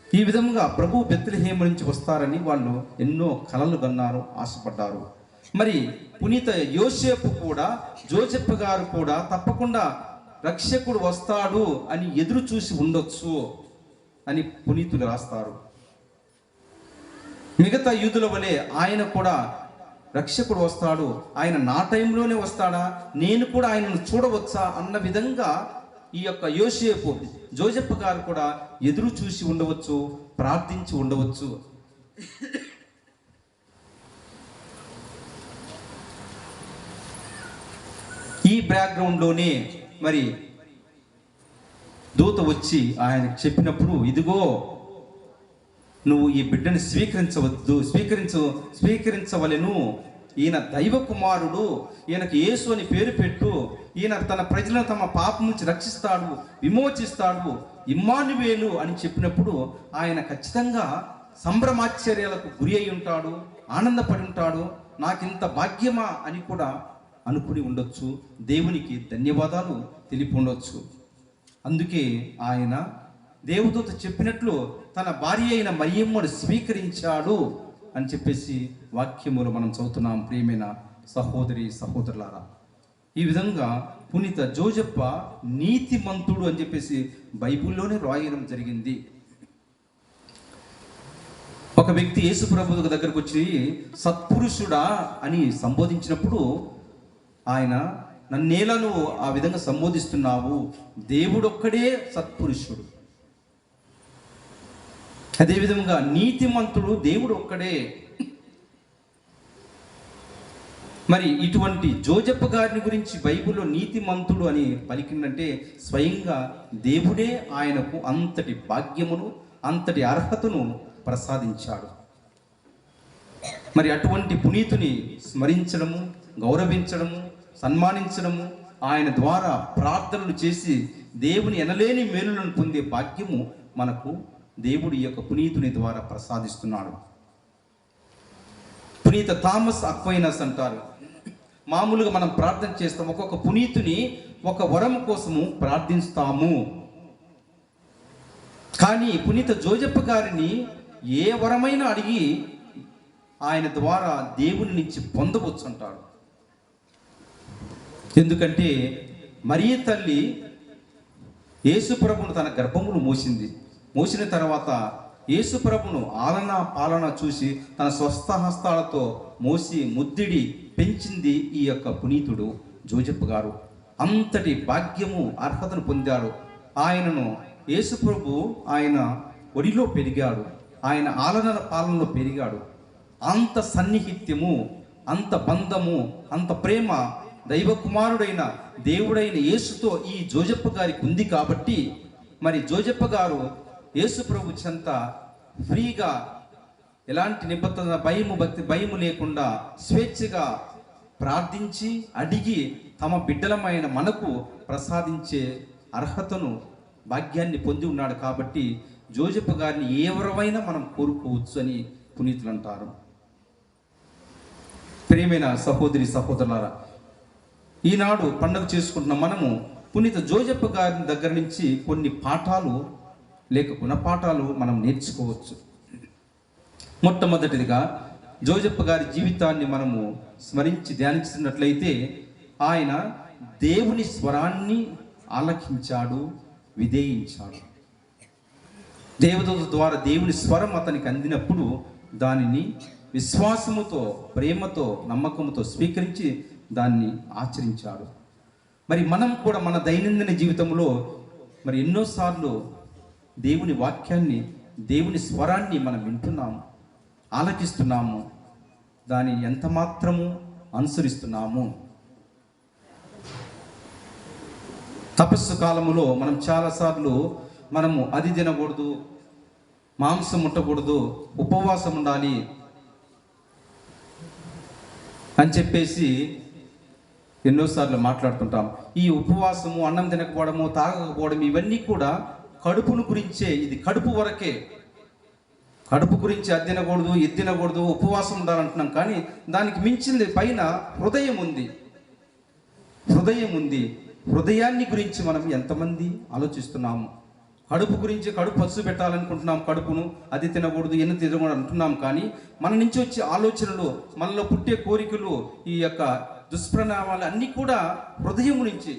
ఈ విధంగా ప్రభు బెత్లెహేము నుంచి వస్తారని వాళ్ళు ఎన్నో కలలు కన్నారు, ఆశపడ్డారు. మరి పునీత యోసేపు కూడా, జోసెఫ్ గారు కూడా తప్పకుండా రక్షకుడు వస్తాడు అని ఎదురు చూసి ఉండొచ్చు అని పునీతులు రాస్తారు. మిగతా యూదుల వలె ఆయన కూడా రక్షకుడు వస్తాడు, ఆయన నా టైంలోనే వస్తాడా, నేను కూడా ఆయనను చూడవచ్చా అన్న విధంగా ఈ యొక్క యోసేపు, జోసెఫ్ గారు కూడా ఎదురు చూసి ఉండవచ్చు, ప్రార్థించి ఉండవచ్చు. ఈ బ్యాక్గ్రౌండ్లోనే మరి దూత వచ్చి ఆయనకు చెప్పినప్పుడు, ఇదిగో నువ్వు ఈ బిడ్డని స్వీకరించవలెను. ఈయన దైవ కుమారుడు, ఈయనకు యేసు అని పేరు పెట్టు. ఈయన తన ప్రజలను తమ పాపం నుంచి రక్షిస్తాడు, విమోచిస్తాడు, ఇమ్మానువేలు అని చెప్పినప్పుడు ఆయన ఖచ్చితంగా సంభ్రమాశ్చర్యాలకు గురి అయి ఉంటాడు, ఆనందపడి ఉంటాడు. నాకింత భాగ్యమా అని కూడా అనుకుని ఉండొచ్చు, దేవునికి ధన్యవాదాలు తెలిపి ఉండొచ్చు. అందుకే ఆయన దేవదూత చెప్పినట్లు తన భార్య అయిన మరియమ్మను స్వీకరించాడు అని చెప్పేసి వాక్యములు మనం చదువుతున్నాం. ప్రియమైన సహోదరి సహోదరులారా, ఈ విధంగా పునీత జోజప్ప నీతిమంతుడు అని చెప్పేసి బైబిల్లోనే రాయడం జరిగింది. ఒక వ్యక్తి యేసు ప్రభు దగ్గరకు వచ్చి సత్పురుషుడా అని సంబోధించినప్పుడు ఆయన, నన్నేలా నువ్వు ఆ విధంగా సంబోధిస్తున్నావు? దేవుడొక్కడే సత్పురుషుడు, అదేవిధంగా నీతిమంతుడు దేవుడు ఒక్కడే. మరి ఇటువంటి జోజప్ప గారిని గురించి బైబిల్లో నీతిమంతుడు అని పలికిందంటే స్వయంగా దేవుడే ఆయనకు అంతటి భాగ్యమును, అంతటి అర్హతను ప్రసాదించాడు. మరి అటువంటి పునీతుని స్మరించడము, గౌరవించడము, సన్మానించడము, ఆయన ద్వారా ప్రార్థనలు చేసి దేవుని ఎనలేని మేలులను పొందే భాగ్యము మనకు దేవుడి యొక్క పునీతుని ద్వారా ప్రసాదిస్తున్నాడు. పునీత థామస్ అక్వైనస్ అంటారు. మామూలుగా మనం ప్రార్థన చేస్తాం, ఒక్కొక్క పునీతుని ఒక వరం కోసము ప్రార్థిస్తాము. కానీ పునీత జోజప్ప గారిని ఏ వరమైనా అడిగి ఆయన ద్వారా దేవుని నుంచి పొందవచ్చు అంటాడు. ఎందుకంటే మరియ తల్లి యేసుప్రభును తన గర్భమును మోసిన తర్వాత యేసుప్రభును ఆలన పాలన చూసి తన స్వస్థహస్తాలతో మోసి ముద్దిడి పెంచింది ఈ యొక్క పునీతుడు జోజప్ప గారు. అంతటి భాగ్యము, అర్హతను పొందాడు. ఆయనను యేసుప్రభు ఆయన ఒడిలో పెరిగాడు, ఆయన ఆలన పాలనలో పెరిగాడు. అంత సన్నిహిత్యము, అంత బంధము, అంత ప్రేమ దైవ కుమారుడైన దేవుడైన యేసుతో ఈ జోజప్ప గారికి ఉంది. కాబట్టి మరి జోజప్ప గారు యేసు ప్రభు చెంత ఫ్రీగా, ఎలాంటి నిబద్ధత, భయము లేకుండా స్వేచ్ఛగా ప్రార్థించి అడిగి తమ బిడ్డలమైన మనకు ప్రసాదించే అర్హతను, భాగ్యాన్ని పొంది ఉన్నాడు. కాబట్టి జోజప్ప గారిని ఎవరైనా మనం కోరుకోవచ్చు అని పునీతులు అంటారు. ప్రియమైన సహోదరి సహోదరులారా, ఈనాడు పండుగ చేసుకుంటున్న మనము పునీత జోజప్ప గారి దగ్గర నుంచి కొన్ని పాఠాలు లేక గుణపాఠాలు మనం నేర్చుకోవచ్చు. మొట్టమొదటిదిగా జోజప్ప గారి జీవితాన్ని మనము స్మరించి ధ్యానించినట్లయితే ఆయన దేవుని స్వరాన్ని ఆలకించాడు, విధేయించాడు. దేవదూత ద్వారా దేవుని స్వరం అతనికి అందినప్పుడు దానిని విశ్వాసముతో, ప్రేమతో, నమ్మకంతో స్వీకరించి దాన్ని ఆచరించాడు. మరి మనం కూడా మన దైనందిన జీవితంలో మరి ఎన్నోసార్లు దేవుని వాక్యాన్ని, దేవుని స్వరాన్ని మనం వింటున్నాము, ఆలకిస్తున్నాము, దాన్ని ఎంత మాత్రము అనుసరిస్తున్నాము. తపస్సు కాలములో మనం చాలాసార్లు మనము అది తినకూడదు, మాంసం ముట్టకూడదు, ఉపవాసం ఉండాలి అని చెప్పేసి ఎన్నోసార్లు మాట్లాడుతుంటాం. ఈ ఉపవాసము, అన్నం తినకపోవడము, తాగకపోవడం ఇవన్నీ కూడా కడుపును గురించే. ఇది కడుపు వరకే. కడుపు గురించి అది తినకూడదు, ఇది తినకూడదు, ఉపవాసం ఉండాలంటున్నాం. కానీ దానికి మించింది పైన హృదయం ఉంది. హృదయం ఉంది. హృదయాన్ని గురించి మనం ఎంతమంది ఆలోచిస్తున్నాము? కడుపు గురించి, కడుపు పసుపు పెట్టాలనుకుంటున్నాం, కడుపును అది తినకూడదు, ఎన్ని తినకూడదు అంటున్నాం. కానీ మన నుంచి వచ్చే ఆలోచనలు, మనలో పుట్టే కోరికలు, ఈ యొక్క దుష్ప్రణామాలు అన్నీ కూడా హృదయం నుంచి.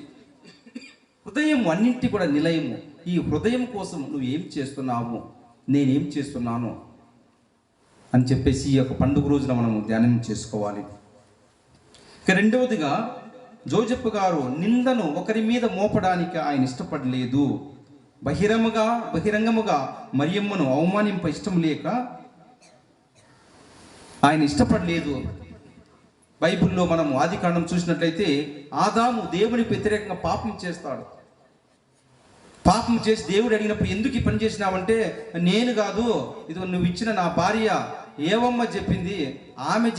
హృదయం అన్నింటి కూడా నిలయము. ఈ హృదయం కోసం నువ్వు ఏం చేస్తున్నావు, నేనేం చేస్తున్నాను అని చెప్పేసి ఈ యొక్క పండుగ రోజున మనము ధ్యానం చేసుకోవాలి. ఇక రెండవదిగా, జోజప్ప గారు నిందను ఒకరి మీద మోపడానికి ఆయన ఇష్టపడలేదు. బహిరంగముగా మరియమ్మను అవమానింప ఇష్టం లేక ఆయన ఇష్టపడలేదు. బైబిల్లో మనము ఆదికాండం చూసినట్లయితే ఆదాము దేవునికి వ్యతిరేకంగా పాపం చేస్తాడు. పాపం చేసి దేవుడు అడిగినప్పుడు ఎందుకు ఈ పని చేసినావంటే, నేను కాదు, ఇది నువ్వు ఇచ్చిన నా భార్య ఏవమ్మ చెప్పింది, ఆమె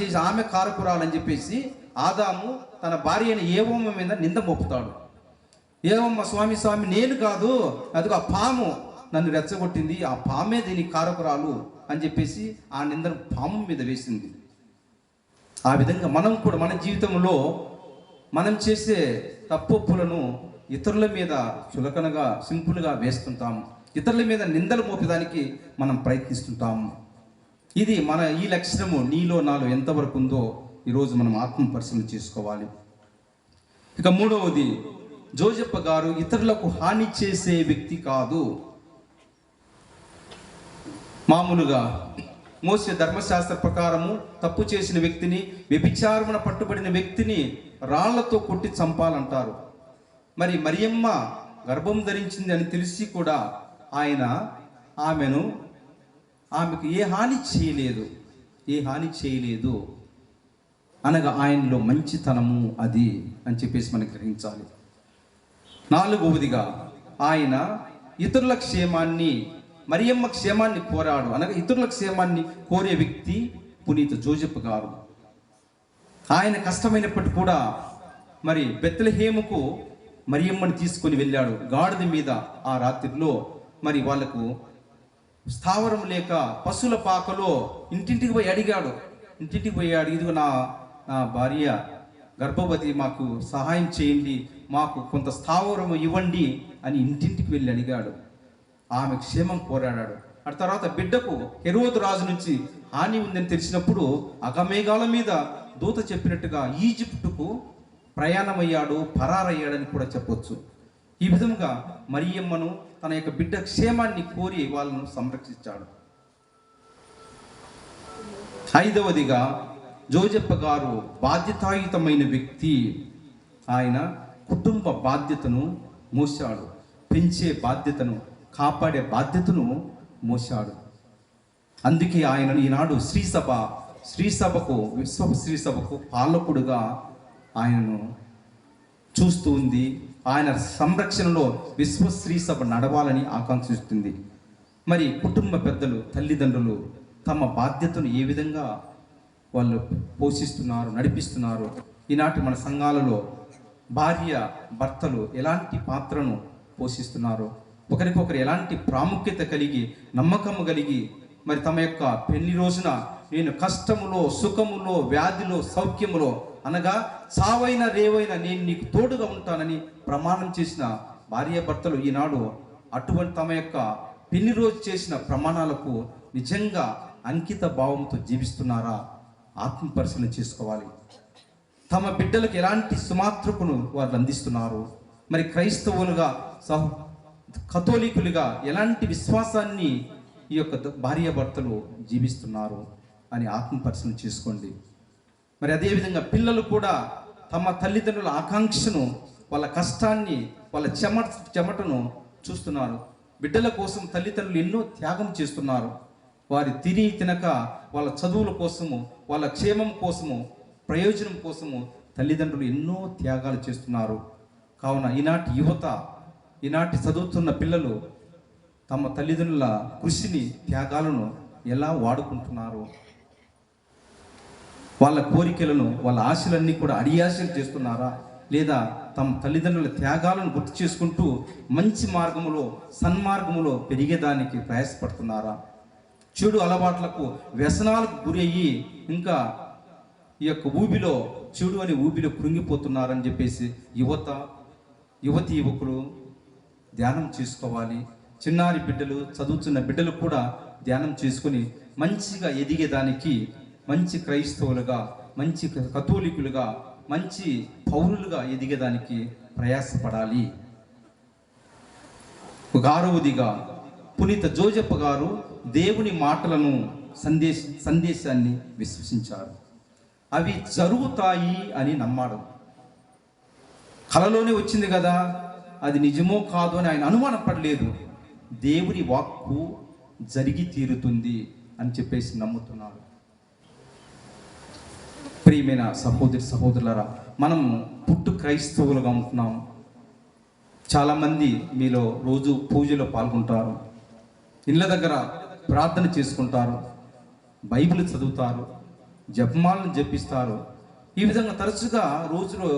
కారకురాలని చెప్పేసి ఆదాము తన భార్య అయిన ఏవమ్మ మీద నింద మోపుతాడు. ఏవమ్మ, స్వామి నేను కాదు, అదిగో ఆ పాము నన్ను రెచ్చగొట్టింది, ఆ పామే దీనికి కారకురాలు అని చెప్పేసి ఆ నిందను పాము మీద వేసింది. ఆ విధంగా మనం కూడా మన జీవితంలో మనం చేసే తప్పులను ఇతరుల మీద చులకనగా, సింపుల్గా వేస్తుంటాము. ఇతరుల మీద నిందలు మోపేదానికి మనం ప్రయత్నిస్తుంటాము. ఇది ఈ లక్షణము నీలో నాలో ఎంతవరకు ఉందో ఈరోజు మనం ఆత్మ పరిశీలన చేసుకోవాలి. ఇక మూడవది, జోజప్ప గారు ఇతరులకు హాని చేసే వ్యక్తి కాదు. మామూలుగా మోసే ధర్మశాస్త్ర ప్రకారము తప్పు చేసిన వ్యక్తిని, వ్యభిచారమున పట్టుబడిన వ్యక్తిని రాళ్లతో కొట్టి చంపాలంటారు. మరి మరియమ్మ గర్భం ధరించింది అని తెలిసి కూడా ఆయన ఆమెకు ఏ హాని చేయలేదు అనగా ఆయనలో మంచితనము అది అని చెప్పేసి మనం గ్రహించాలి. నాలుగవదిగా, ఆయన ఇతరుల క్షేమాన్ని, మరియమ్మ క్షేమాన్ని కోరాడు. అనగా ఇతరుల క్షేమాన్ని కోరే వ్యక్తి పునీత జోజప్ప గారు. ఆయన కష్టమైనప్పటికీ కూడా మరి బెత్లెహేముకు మరియమ్మని తీసుకొని వెళ్ళాడు గాడిద మీద. ఆ రాత్రిలో మరి వాళ్లకు స్థావరం లేక పశువుల పాకలో ఇంటింటికి పోయి అడిగాడు. ఇదిగో నా భార్య గర్భవతి, మాకు సహాయం చేయండి, మాకు కొంత స్థావరం ఇవ్వండి అని ఇంటింటికి వెళ్ళి అడిగాడు. ఆమె క్షేమం పోరాడాడు. ఆ తర్వాత బిడ్డకు హెరోదు రాజు నుంచి హాని ఉందని తెలిసినప్పుడు అగమేఘాల మీద దూత చెప్పినట్టుగా ఈజిప్టుకు ప్రయాణమయ్యాడు, పరారయ్యాడని కూడా చెప్పొచ్చు. ఈ విధంగా మరియమ్మను తన యొక్క బిడ్డ క్షేమాన్ని కోరి వాళ్ళను సంరక్షించాడు. ఐదవదిగా, జోజప్ప గారు బాధ్యతాయుతమైన వ్యక్తి. ఆయన కుటుంబ బాధ్యతను మోసాడు, పెంచే బాధ్యతను, కాపాడే బాధ్యతను మోసాడు. అందుకే ఆయనను ఈనాడు శ్రీసభకు విశ్వ శ్రీసభకు పాలకుడుగా ఆయనను చూస్తూ ఉంది. ఆయన సంరక్షణలో విశ్వ శ్రీసభ నడవాలని ఆకాంక్షిస్తుంది. మరి కుటుంబ పెద్దలు, తల్లిదండ్రులు తమ బాధ్యతను ఏ విధంగా వాళ్ళు పోషిస్తున్నారు, నడిపిస్తున్నారు? ఈనాటి మన సంఘాలలో భార్య భర్తలు ఎలాంటి పాత్రను పోషిస్తున్నారు? ఒకరికొకరు ఎలాంటి ప్రాముఖ్యత కలిగి, నమ్మకము కలిగి మరి తమ యొక్క పెళ్లి రోజున నేను కష్టములో, సుఖములో, వ్యాధిలో, సౌఖ్యములో, అనగా చావైన రేవైనా నేను నీకు తోడుగా ఉంటానని ప్రమాణం చేసిన భార్యాభర్తలు ఈనాడు అటువంటి తమ యొక్క పెళ్లి రోజు చేసిన ప్రమాణాలకు నిజంగా అంకిత భావంతో జీవిస్తున్నారా? ఆత్మ పరిశీలన చేసుకోవాలి. తమ బిడ్డలకు ఎలాంటి సుమాత్రకును వారు అందిస్తున్నారు? మరి క్రైస్తవులుగా, కథోలికులుగా ఎలాంటి విశ్వాసాన్ని ఈ యొక్క భార్యాభర్తలు జీవిస్తున్నారు? అని ఆత్మపరిశీలన చేసుకోండి. మరి అదేవిధంగా పిల్లలు కూడా తమ తల్లిదండ్రుల ఆకాంక్షను, వాళ్ళ కష్టాన్ని, వాళ్ళ చెమటను చూస్తున్నారు. బిడ్డల కోసం తల్లిదండ్రులు ఎన్నో త్యాగం చేస్తున్నారు. వారి తినక వాళ్ళ చదువుల కోసము, వాళ్ళ క్షేమం కోసము, ప్రయోజనం కోసము తల్లిదండ్రులు ఎన్నో త్యాగాలు చేస్తున్నారు. కావున ఈనాటి యువత, ఈనాటి చదువుతున్న పిల్లలు తమ తల్లిదండ్రుల కృషిని, త్యాగాలను ఎలా వాడుకుంటున్నారు? వాళ్ళ కోరికలను, వాళ్ళ ఆశలన్నీ కూడా అడియాశలు చేస్తున్నారా? లేదా తమ తల్లిదండ్రుల త్యాగాలను గుర్తు చేసుకుంటూ మంచి మార్గములో, సన్మార్గములో పెరిగేదానికి ప్రయాసపడుతున్నారా? చెడు అలవాట్లకు, వ్యసనాలకు గురి అయ్యి ఇంకా ఈ యొక్క ఊబిలో, చెడు అనే ఊబిలో కృంగిపోతున్నారని చెప్పేసి యువతి యువకులు ధ్యానం చేసుకోవాలి. చిన్నారి బిడ్డలు, చదువుతున్న బిడ్డలు కూడా ధ్యానం చేసుకుని మంచిగా ఎదిగేదానికి, మంచి క్రైస్తవులుగా, మంచి కథోలికులుగా, మంచి పౌరులుగా ఎదిగేదానికి ప్రయాసపడాలి. ఆరవదిగా పునీత జోజప్ప గారు దేవుని మాటలను, సందేశాన్ని విశ్వసించారు. అవి జరుగుతాయి అని నమ్మాడు. కలలోనే వచ్చింది కదా, అది నిజమో కాదు అని ఆయన అనుమానం పడలేదు. దేవుని వాక్కు జరిగి తీరుతుంది అని చెప్పేసి నమ్ముతున్నాడు. ప్రియమైన సహోదరులారా, మనం పుట్టు క్రైస్తవులుగా ఉంటున్నాము. చాలామంది మీలో రోజు పూజలో పాల్గొంటారు, ఇళ్ళ దగ్గర ప్రార్థన చేసుకుంటారు, బైబిల్ చదువుతారు, జపమాలను జపిస్తారు. ఈ విధంగా తరచుగా రోజులో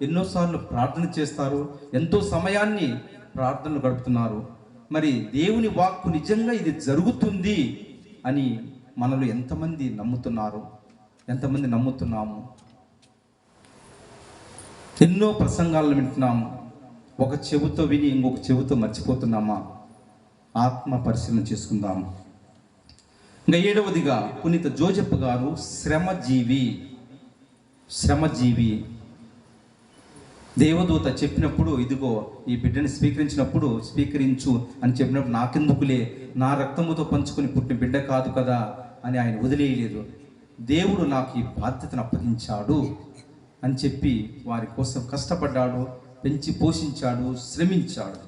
ఎన్నోసార్లు ప్రార్థన చేస్తారు, ఎంతో సమయాన్ని ప్రార్థనలు గడుపుతున్నారు. మరి దేవుని వాక్కు నిజంగా ఇది జరుగుతుంది అని మనలో ఎంతమంది నమ్ముతున్నారు? ఎంతమంది నమ్ముతున్నాము? ఎన్నో ప్రసంగాలను వింటున్నాము, ఒక చెవితో విని ఇంకొక చెవితో మర్చిపోతున్నామా? ఆత్మ పరిశీలన చేసుకుందాము. ఇంకా 7వదిగా పునీత జోజప్ప గారు శ్రమజీవి. దేవదూత చెప్పినప్పుడు, ఇదిగో ఈ బిడ్డని స్వీకరించు అని చెప్పినప్పుడు, నాకెందుకులే, నా రక్తముతో పంచుకొని పుట్టిన బిడ్డ కాదు కదా అని ఆయన వదిలేయలేదు. దేవుడు నాకు ఈ బాధ్యతను అప్పగించాడు అని చెప్పి వారి కోసం కష్టపడ్డాడు, పెంచి పోషించాడు, శ్రమించాడు.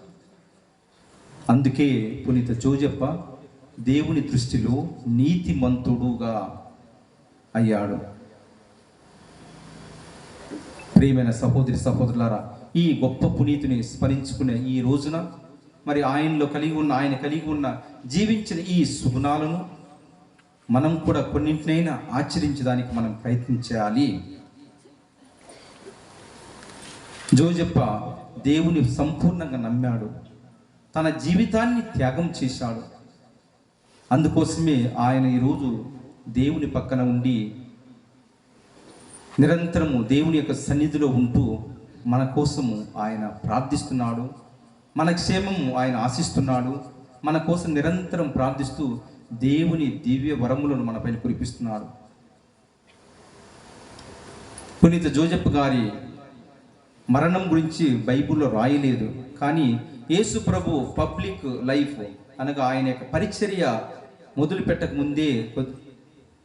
అందుకే పునీత జోజప్ప దేవుని దృష్టిలో నీతిమంతుడుగా అయ్యాడు. ప్రియమైన సహోదరులారా, ఈ గొప్ప పునీతుని స్మరించుకునే ఈ రోజున మరి ఆయన కలిగి ఉన్న జీవించిన ఈ సుగుణాలను మనం కూడా కొన్నింటినైనా ఆచరించడానికి మనం ప్రయత్నించాలి. జోజప్ప దేవుని సంపూర్ణంగా నమ్మాడు, తన జీవితాన్ని త్యాగం చేశాడు. అందుకోసమే ఆయన ఈరోజు దేవుని పక్కన ఉండి నిరంతరము దేవుని యొక్క సన్నిధిలో ఉంటూ మన కోసము ఆయన ప్రార్థిస్తున్నాడు, మన క్షేమము ఆయన ఆశిస్తున్నాడు, మన కోసం నిరంతరం ప్రార్థిస్తూ దేవుని దివ్య వరములను మన పైన కురిపిస్తున్నాడు. పునీత జోజప్ప గారి మరణం గురించి బైబిల్లో రాయలేదు, కానీ యేసు ప్రభు పబ్లిక్ లైఫ్ అనగా ఆయన యొక్క పరిచర్య మొదలు పెట్టక ముందే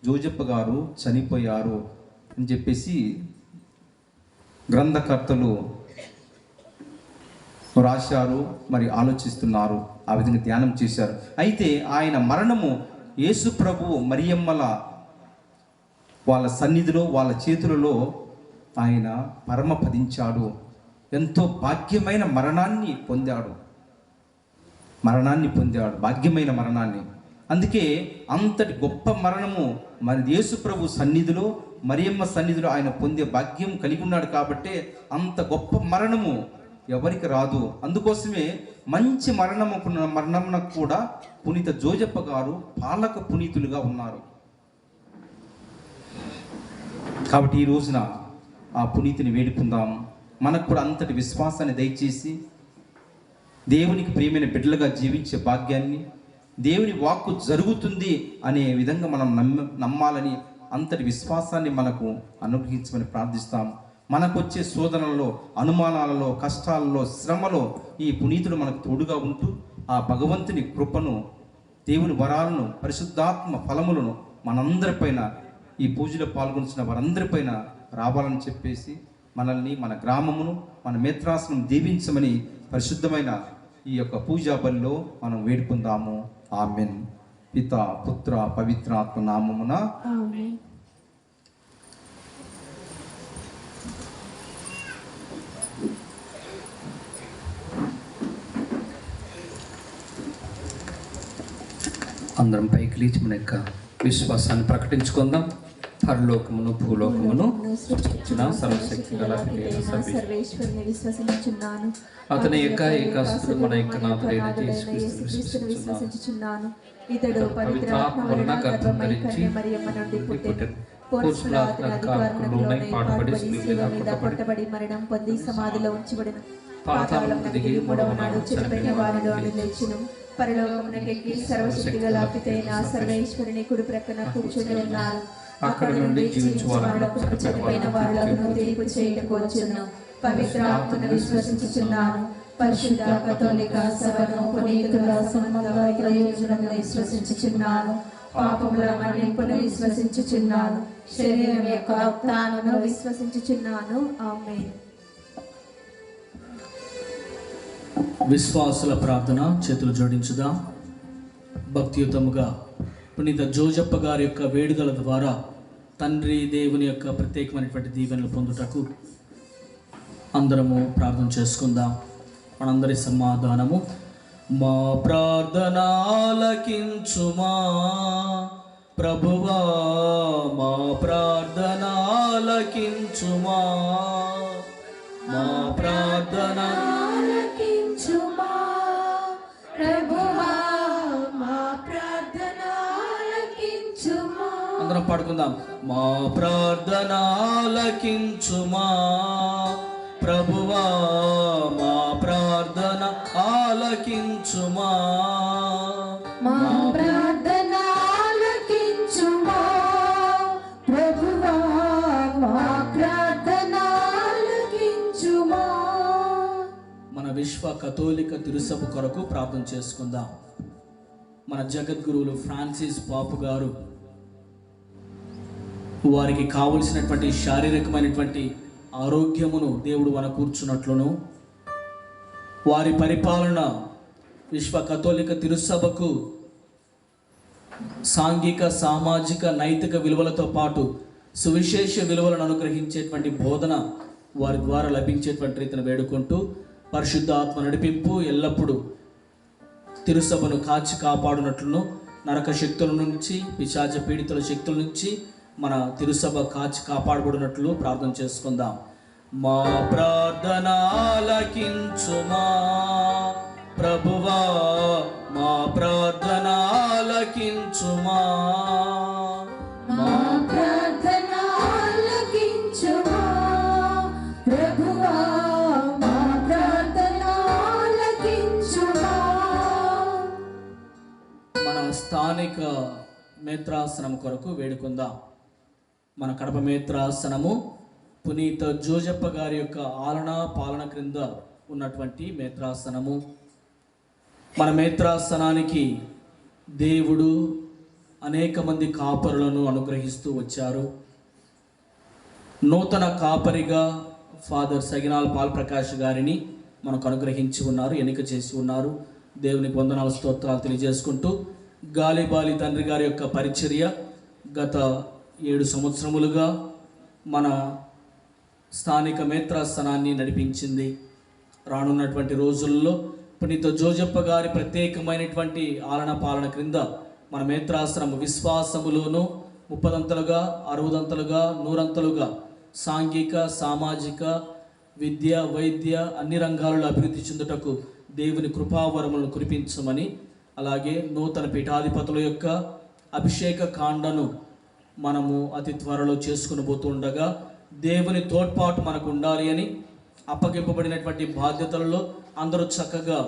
జోజప్ప గారు చనిపోయారు అని చెప్పేసి గ్రంథకర్తలు రాశారు, మరి ఆలోచిస్తున్నారు, ఆ విధంగా ధ్యానం చేశారు. అయితే ఆయన మరణము యేసు ప్రభు మరియమ్మల వాళ్ళ సన్నిధిలో, వాళ్ళ చేతులలో ఆయన పరమపదించాడు. ఎంతో భాగ్యమైన మరణాన్ని పొందాడు, భాగ్యమైన మరణాన్ని. అందుకే అంతటి గొప్ప మరణము మన యేసు ప్రభు సన్నిధిలో, మరియమ్మ సన్నిధిలో ఆయన పొందే భాగ్యం కలిగి ఉన్నాడు. కాబట్టి అంత గొప్ప మరణము ఎవరికి రాదు. అందుకోసమే మంచి మరణమునకు కూడా పునీత జోజప్ప గారు పాలక పునీతులుగా ఉన్నారు. కాబట్టి ఈ రోజున ఆ పునీతిని వేడుకుందాం. మనకు కూడా అంతటి విశ్వాసాన్ని దయచేసి దేవునికి ప్రియమైన బిడ్డలుగా జీవించే భాగ్యాన్ని, దేవుని వాక్కు జరుగుతుంది అనే విధంగా మనం నమ్మాలని, అంతటి విశ్వాసాన్ని మనకు అనుగ్రహించమని ప్రార్థిస్తాం. మనకు వచ్చే శోధనలలో, అనుమానాలలో, కష్టాలలో, శ్రమలో ఈ పునీతుడు మనకు తోడుగా ఉంటూ ఆ భగవంతుని కృపను, దేవుని వరాలను, పరిశుద్ధాత్మ ఫలములను మనందరిపైన, ఈ పూజలో పాల్గొంటున్న వారందరిపైన రావాలని చెప్పేసి మనల్ని, మన గ్రామమును, మన మేత్రాసనం దీవించమని పరిశుద్ధమైన ఈ యొక్క పూజా బలిలో మనం వేడుకుందాము. ఆమెన్. పిత, పుత్ర, పవిత్రాత్మ నామమున. ఆమేన్. అందరం పైకి లేచి మన యొక్క విశ్వాసాన్ని ప్రకటించుకుందాం. పరలోకమును భూలోకమును సృష్టించిన సర్వశక్తి గల పితైన సర్వేశ్వరుని విశ్వసించుచున్నాను. అతని యొక్క ఏకాసుడు మన యొక్క నాథుడైన యేసుక్రీస్తును విశ్వసించుచున్నాను. ఇతడు పవిత్రాత్మ వలన గర్భం ధరించి మరియమ్మ నుండి పుట్టెను. పోన్సుల అధికారులకు లోనై పాటుపడి శిలువ మీద కొట్టబడి మరణం పొంది సమాధిలో ఉంచబడెను. పాతాళమునకు దిగి మూడవ నాడు చనిపోయిన వారిలో లేచెను. పరలోకమునకెక్కి సర్వశక్తి గల పితైన సర్వేశ్వరుని కుడి ప్రక్కన కూర్చొని ఉన్నారు. అక్కడ నుండి జీవించు వారులకు చనిపోయిన వారులను తీర్పు చేయుటకు వచ్చును. పవిత్ర ఆత్మను విశ్వసించుచున్నాను. పరిశుద్ధ కథోలిక సభను, పునీతుల సమూహ ప్రయోజనమును విశ్వసించుచున్నాను. పాపముల మన్నింపును విశ్వసించుచున్నాను. శరీరం యొక్క ఉత్థానమును విశ్వసించుచున్నాను. ఆమేన్. విశ్వాసుల ప్రార్థన. చేతులు జోడించుదాం. భక్తియుతముగా పునీత జోజప్ప గారి యొక్క వేడుదల ద్వారా తండ్రి దేవుని యొక్క ప్రత్యేకమైనటువంటి దీవెనలు పొందుటకు అందరము ప్రార్థన చేసుకుందాం. మనందరి సమాధానము. మా ప్రార్థన ఆలకించుమా ప్రభువా, మా ప్రార్థన ఆలకించుమా, మా ప్రార్థన ఆలకించుమా ప్రభువా, మా ప్రార్థన ఆలకించుమా. అందరం పాడుకుందాం. మా ప్రార్థన ఆలకించుమా ప్రభువా, మా ప్రార్థన ఆలకించుమా, మా ప్రార్థన ఆలకించుమా ప్రభువా, మా ప్రార్థన ఆలకించుమా. మన విశ్వ కథోలిక తిరుసభ కొరకు ప్రార్థన చేసుకుందాం. మన జగద్గురువులు ఫ్రాన్సిస్ పాపు గారు వారికి కావలసినటువంటి శారీరకమైనటువంటి ఆరోగ్యమును దేవుడు వనకూర్చున్నట్లును, వారి పరిపాలన విశ్వ కథోలిక తిరుసభకు సాంఘిక, సామాజిక, నైతిక విలువలతో పాటు సువిశేష విలువలను అనుగ్రహించేటువంటి బోధన వారి ద్వారా లభించేటువంటి రీతిని వేడుకుంటూ పరిశుద్ధ ఆత్మ నడిపింపు ఎల్లప్పుడూ తిరుసభను కాచి కాపాడునట్లును, నరక శక్తుల నుంచి, పిశాచ పీడితుల శక్తుల నుంచి మన తిరుసభ కాచి కాపాడబడినట్లు ప్రార్థన చేసుకుందాం. మా ప్రార్థన ఆలకించుమా ప్రభువా, మా ప్రార్థన ఆలకించుమా, మా ప్రార్థన ఆలకించుమా ప్రభువా, మా ప్రార్థన ఆలకించుమా. మన స్థానిక మేత్రాసనం కొరకు వేడుకుందాం. మన కడప మేత్రాసనము పునీత జోజప్ప గారి యొక్క ఆలన పాలన క్రింద ఉన్నటువంటి మేత్రాసనము. మన మేత్రాసనానికి దేవుడు అనేక మంది కాపరులను అనుగ్రహిస్తూ వచ్చారు. నూతన కాపరిగా ఫాదర్ సగినాల్ పాల్ ప్రకాష్ గారిని మనకు అనుగ్రహించి ఉన్నారు, ఎన్నిక చేసి ఉన్నారు. దేవునికి వందనాలు, స్తోత్రాలు తెలియజేసుకుంటూ గాలిబాలి తండ్రి గారి యొక్క పరిచర్య గత 7 సంవత్సరములుగా మన స్థానిక మేత్రాసనాన్ని నడిపించింది. రానున్నటువంటి రోజుల్లో పునీత జోజప్ప గారి ప్రత్యేకమైనటువంటి ఆలన పాలన క్రింద మన మేత్రాసనం విశ్వాసములోను 30 60 100 సాంఘిక, సామాజిక, విద్య, వైద్య అన్ని రంగాలలో అభివృద్ధి చెందుటకు దేవుని కృపావరములను కురిపించమని, అలాగే నూతన పీఠాధిపతుల యొక్క అభిషేక కాండను మనము అతి త్వరలో చేసుకుని పోతుండగా దేవుని తోడ్పాటు మనకు ఉండాలి అని, అప్పగింపబడినటువంటి బాధ్యతలలో అందరూ చక్కగా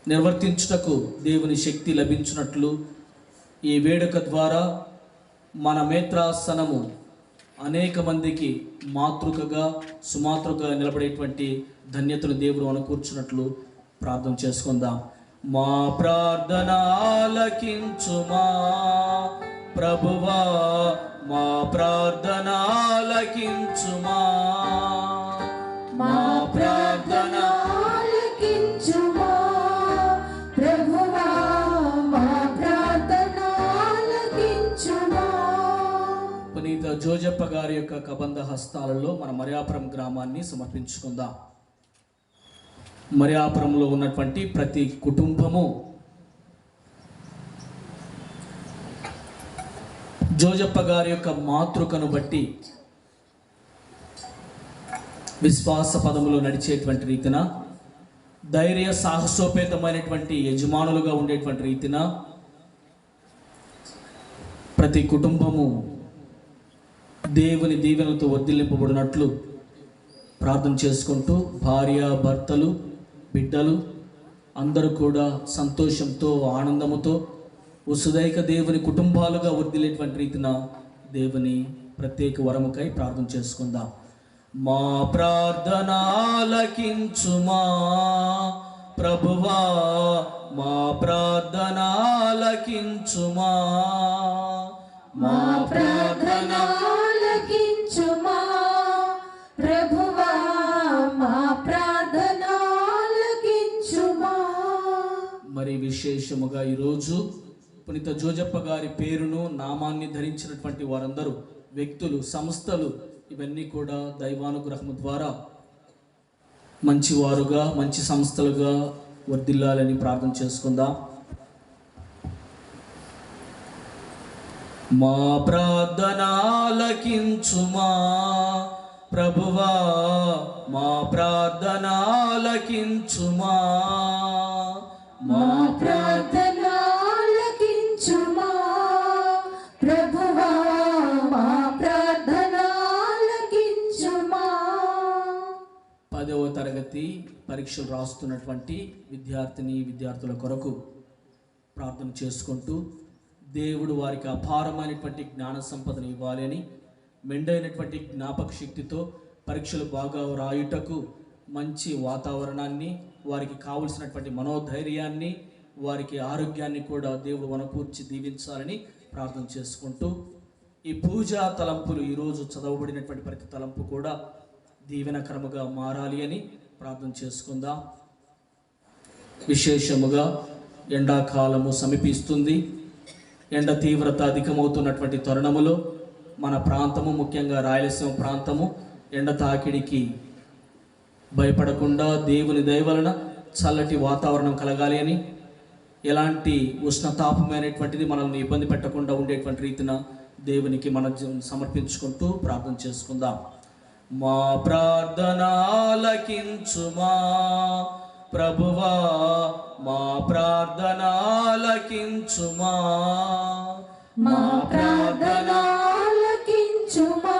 నిర్వర్తించుటకు దేవుని శక్తి లభించినట్లు ఈ వేడుక ద్వారా మన మేత్రాసనము అనేక మందికి మాతృకగా, సుమాతృకగా నిలబడేటువంటి ధన్యతను దేవుడు అనుకూర్చున్నట్లు ప్రార్థన చేసుకుందాం. మా ప్రార్థన ఆలకించుమా ప్రభువా మా ప్రార్థన ఆలకించుమా. మా ప్రార్థన ఆలకించుమా ప్రభువా మా ప్రార్థన ఆలకించుమా. పునీత జోజప్ప గారి యొక్క కబంధ హస్తాలలో మన మరియాపురం గ్రామాన్ని సమర్పించుకుందాం. మరియాపురంలో ఉన్నటువంటి ప్రతి కుటుంబము జోజప్ప గారి యొక్క మాతృకను బట్టి విశ్వాస పదములో నడిచేటువంటి రీతిన, ధైర్య సాహసోపేతమైనటువంటి యజమానులుగా ఉండేటువంటి రీతిన ప్రతి కుటుంబము దేవుని దీవెనలతో వర్ధిల్లింపబడినట్లు ప్రార్థన చేసుకుంటూ భార్య భర్తలు బిడ్డలు అందరూ కూడా సంతోషంతో ఆనందముతో వసుదైక దేవుని కుటుంబాలుగా వర్ధిల్లేటువంటి రీతిన దేవుని ప్రత్యేక వరముకై ప్రార్థన చేసుకుందాం. మా ప్రార్థన ఆలకించుమా ప్రభువా మా ప్రార్థన ఆలకించుమా. మా ప్రార్థన ఆలకించుమా ప్రభువా మా ప్రార్థన ఆలకించుమా. మరి విశేషముగా ఈరోజు పునీత జోజప్ప గారి పేరును నామాన్ని ధరించినటువంటి వారందరూ వ్యక్తులు సంస్థలు ఇవన్నీ కూడా దైవానుగ్రహము ద్వారా మంచివారుగా మంచి సంస్థలుగా వర్ధిల్లాలని ప్రార్థన చేసుకుందాం. మా ప్రార్థన ఆలకించుమా ప్రభువా మా ప్రార్థన ఆలకించుమా. మా ప్రార్థన ఆలకించుమా ప్రభువా మా ప్రార్థన ఆలకించుమా. 10వ తరగతి పరీక్షలు రాస్తున్నటువంటి విద్యార్థుల కొరకు ప్రార్థన చేసుకుంటూ దేవుడు వారికి అపారమైనటువంటి జ్ఞాన సంపదను ఇవ్వాలి అని, మెండైనటువంటి జ్ఞాపక శక్తితో పరీక్షలు బాగా రాయుటకు మంచి వాతావరణాన్ని, వారికి కావలసినటువంటి మనోధైర్యాన్ని, వారికి ఆరోగ్యాన్ని కూడా దేవుడు వనకూర్చి దీవించాలని ప్రార్థన చేసుకుంటూ ఈ పూజా తలంపులు ఈరోజు చదవబడినటువంటి ప్రతి తలంపు కూడా దీవెనకరముగా మారాలి అని ప్రార్థన చేసుకుందాం. విశేషముగా ఎండాకాలము సమీపిస్తుంది. ఎండ తీవ్రత అధికమవుతున్నటువంటి తరుణములో మన ప్రాంతము, ముఖ్యంగా రాయలసీమ ప్రాంతము ఎండ తాకిడికి భయపడకుండా దేవుని దయ వలన చల్లటి వాతావరణం కలగాలి అని, ఎలాంటి ఉష్ణతాపమైనటువంటిది మనల్ని ఇబ్బంది పెట్టకుండా ఉండేటువంటి రీతిన దేవునికి మనం సమర్పించుకుంటూ ప్రార్థన చేసుకుందాం. మా ప్రార్థన ఆలకించుమా ప్రభువా మా ప్రార్థన ఆలకించుమా. మా ప్రార్థన ఆలకించుమా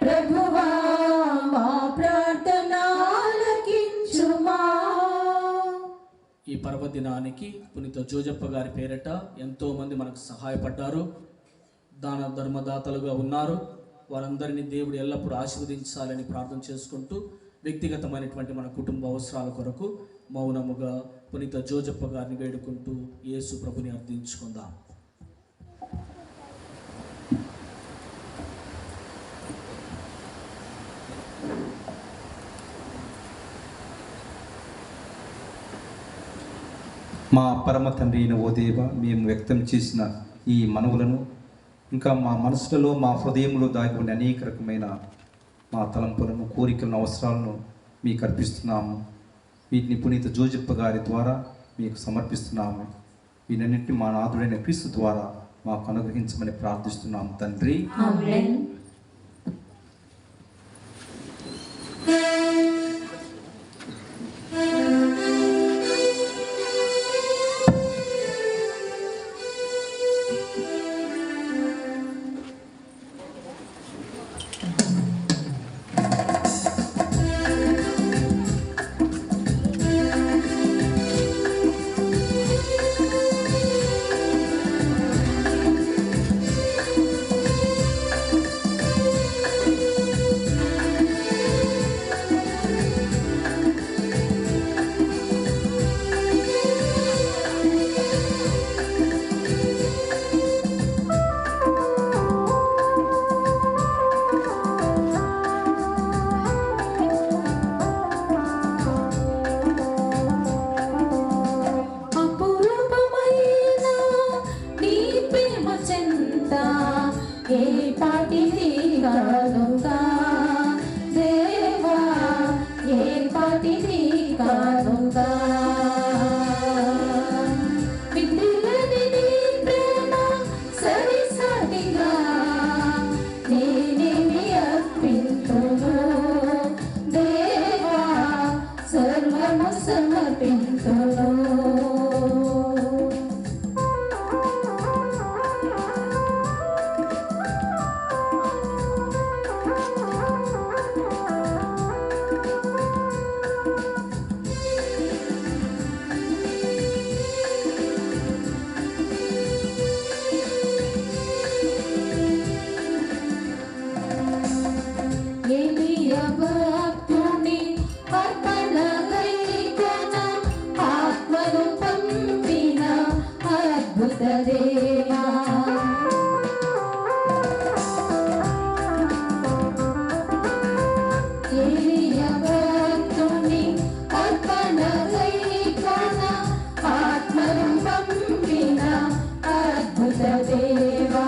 ప్రభువా మా ప్రార్థన ఆలకించుమా. ఈ పర్వదినానికి పునీత జోజప్ప గారి పేరిట ఎంతోమంది మనకు సహాయపడ్డారు, దాన ధర్మదాతలుగా ఉన్నారు. వారందరినీ దేవుడు ఎల్లప్పుడూ ఆశీర్వదించాలని ప్రార్థన చేసుకుంటూ వ్యక్తిగతమైనటువంటి మన కుటుంబ అవసరాల కొరకు మౌనముగా పునీత జోజప్ప గారిని వేడుకుంటూ యేసు ప్రభుని అర్థించుకుందాం. మా పరమ తండ్రి అయిన ఓ దేవ, మేము వ్యక్తం చేసిన ఈ మనవులను, ఇంకా మా మనసులలో మా హృదయంలో దాగి ఉండే అనేక రకమైన మా తలంపులను, కోరికలను, అవసరాలను మీకు అర్పిస్తున్నాము. వీటిని పునీత జోజప్ప గారి ద్వారా మీకు సమర్పిస్తున్నాము. వీటన్నింటినీ మా నాథుడైన క్రీస్తు ద్వారా మాకు అనుగ్రహించమని ప్రార్థిస్తున్నాము తండ్రి. ఆమేన్. సాటిది కానుగా మిగిలినది నీ ప్రేమ సరి సాటిగా నేనేమి అర్పింతును దేవా సర్వము సమర్పింతును. భక్తుని అర్పణ గైకొన ఆత్మను పంపిన అద్భుత దేవా భక్తుని అర్పణ గైకొన ఆత్మను పంపిన అద్భుత దేవా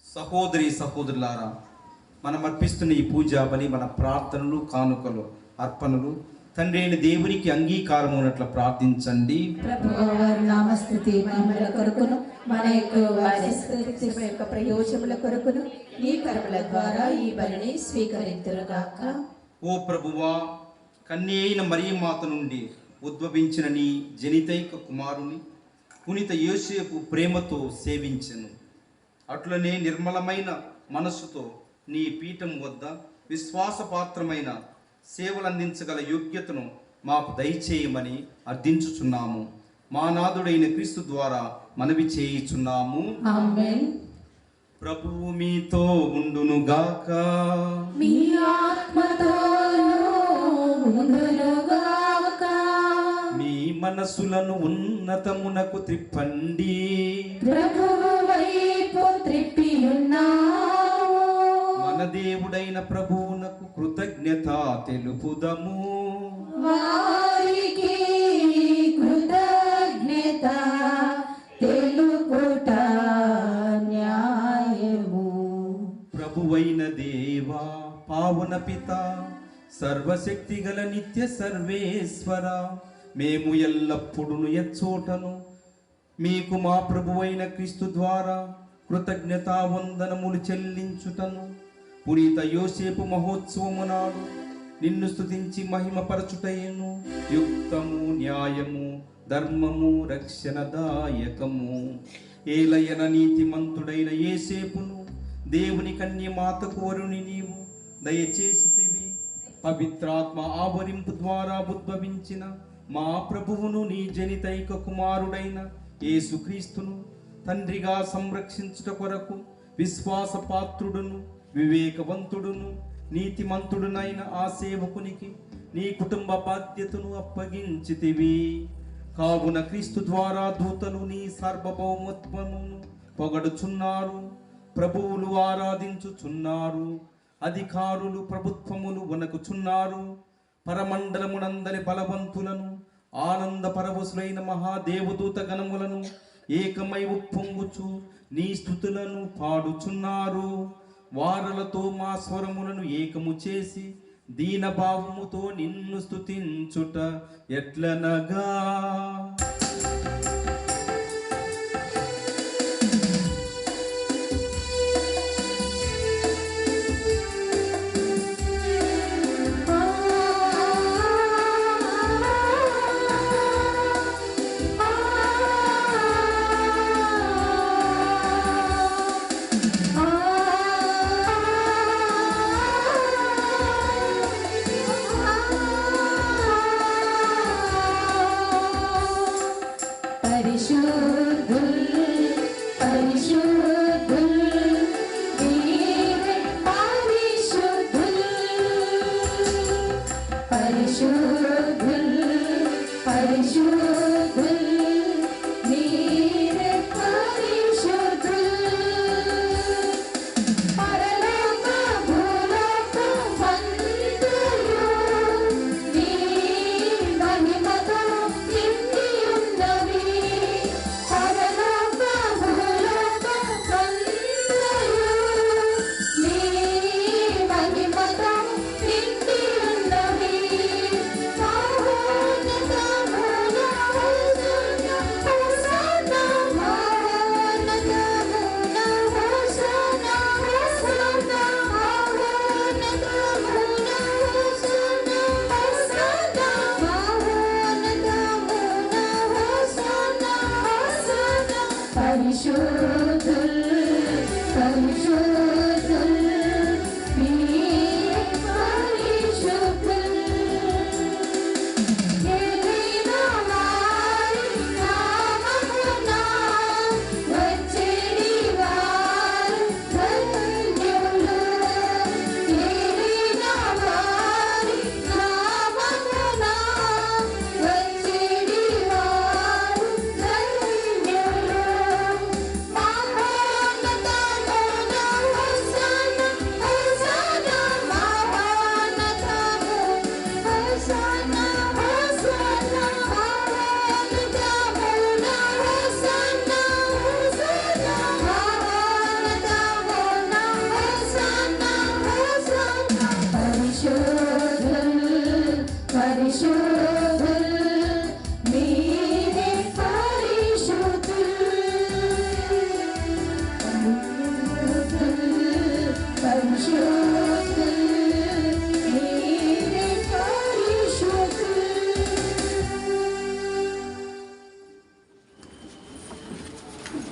సహోదరి సహోదరులారా, మనం అర్పిస్తున్న ఈ పూజా బలి మన ప్రార్థనలు, కానుకలు, అర్పణలు తండ్రి అయిన దేవునికి అంగీకారం ఉన్నట్లు ప్రార్థించండి. ప్రభువారి నామస్తుతి మహిమల కొరకును మన యొక్క ప్రయోజనముల కొరకును ఈ కర్మల ద్వారా ఈ బలిని స్వీకరింతురుగాక. ఓ ప్రభువా, కన్య అయిన మరియమాత నుండి ఉద్భవించిన నీ జనితైక కుమారుని పునీత యోసేపు ప్రేమతో సేవించెను. అట్లనే నిర్మలమైన మనస్సుతో నీ పీఠం వద్ద విశ్వాసపాత్రమైన సేవలు అందించగల యోగ్యతను మాకు దయచేయమని అర్థించుచున్నాము. మా నాథుడైన క్రీస్తు ద్వారా మనవి చేయుచున్నాము. ఆమేన్. ప్రభువు మీతో ఉండునుగాక. మీ ఆత్మతోనూ ఉండునుగాక. మీ మనసులను ఉన్నతమునకు త్రిప్పండి. ప్రభువు వైపు త్రిప్పియున్నాము. మన దేవుడైన ప్రభువునకు కృతజ్ఞత తెలుపుదము. వారికి కృతజ్ఞత తెలుపుట న్యాయము. ప్రభువైన దేవా, పావన పిత, సర్వశక్తి గల నిత్య సర్వేశ్వర, మేము ఎల్లప్పుడూ ఎచ్చోటను మీకు మా ప్రభువైన క్రీస్తు ద్వారా కృతజ్ఞతావందనములు చెల్లించుటను పునీత యోసేపు మహోత్సవము నాడు నిన్ను స్తుతించి మహిమపరచుటయేను యుక్తము, న్యాయము, ధర్మము రక్షణదాయకము. ఏలయన నీతిమంతుడైన యేసేపును దేవుని కన్యమాతకు వరుని నీవు దయచేసితివి. పవిత్రాత్మ ఆవరింపు ద్వారా ఉద్భవించిన మా ప్రభువును నీ జనితైక కుమారుడైన యేసుక్రీస్తును తండ్రిగా సంరక్షించుట కొరకు విశ్వాసపాత్రుడును వివేకవంతుడును నీతిమంతుడునైన ఆ సేవకునికి నీ కుటుంబ బాధ్యతను అప్పగించితివి. కావున క్రీస్తు ద్వారా దూతలు నీ సార్వభౌమత్వమును పొగడుచున్నారు, ప్రభువులు ఆరాధించుచున్నారు, అధికారులు ప్రభుత్వములు వణకుచున్నారు. పరమండలమునందలి బలవంతులను ఆనందపరవశులైన మహాదేవదూత గణములను ఏకమై ఉప్పొంగుచు నీ స్తుతులను పాడుచున్నారు. వారలతో మా స్వరములను ఏకము చేసి దీనభావముతో నిన్ను స్తుతించుట ఎట్లనగా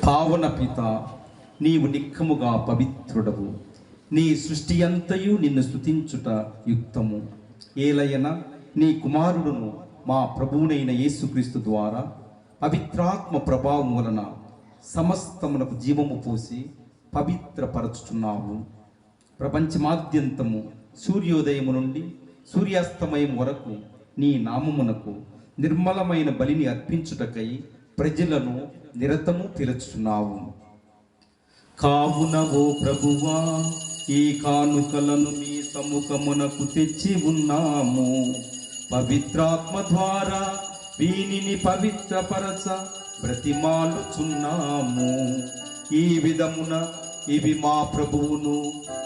పావన పిత, నీవు నిక్కముగా పవిత్రుడవు. నీ సృష్టి అంతయు నిన్ను స్తుతించుట యుక్తము. ఏలయన నీ కుమారుడును మా ప్రభువునైన యేసుక్రీస్తు ద్వారా పవిత్రాత్మ ప్రభావం వలన సమస్తమునకు జీవము పోసి పవిత్రపరచుచున్నావు. ప్రపంచమాద్యంతము సూర్యోదయము నుండి సూర్యాస్తమయం వరకు నీ నామమునకు నిర్మలమైన బలిని అర్పించుటకై ప్రజలను నిరతము పిలుచుచున్నావు. కావున ఓ ప్రభువా, ఈ కానుకలను మీ సముఖమునకు తెచ్చి ఉన్నాము. పవిత్రాత్మ ద్వారా వీనిని పవిత్రపరచ బ్రతిమాలుచున్నాము. ఈ విధమున ఇవి మా ప్రభువును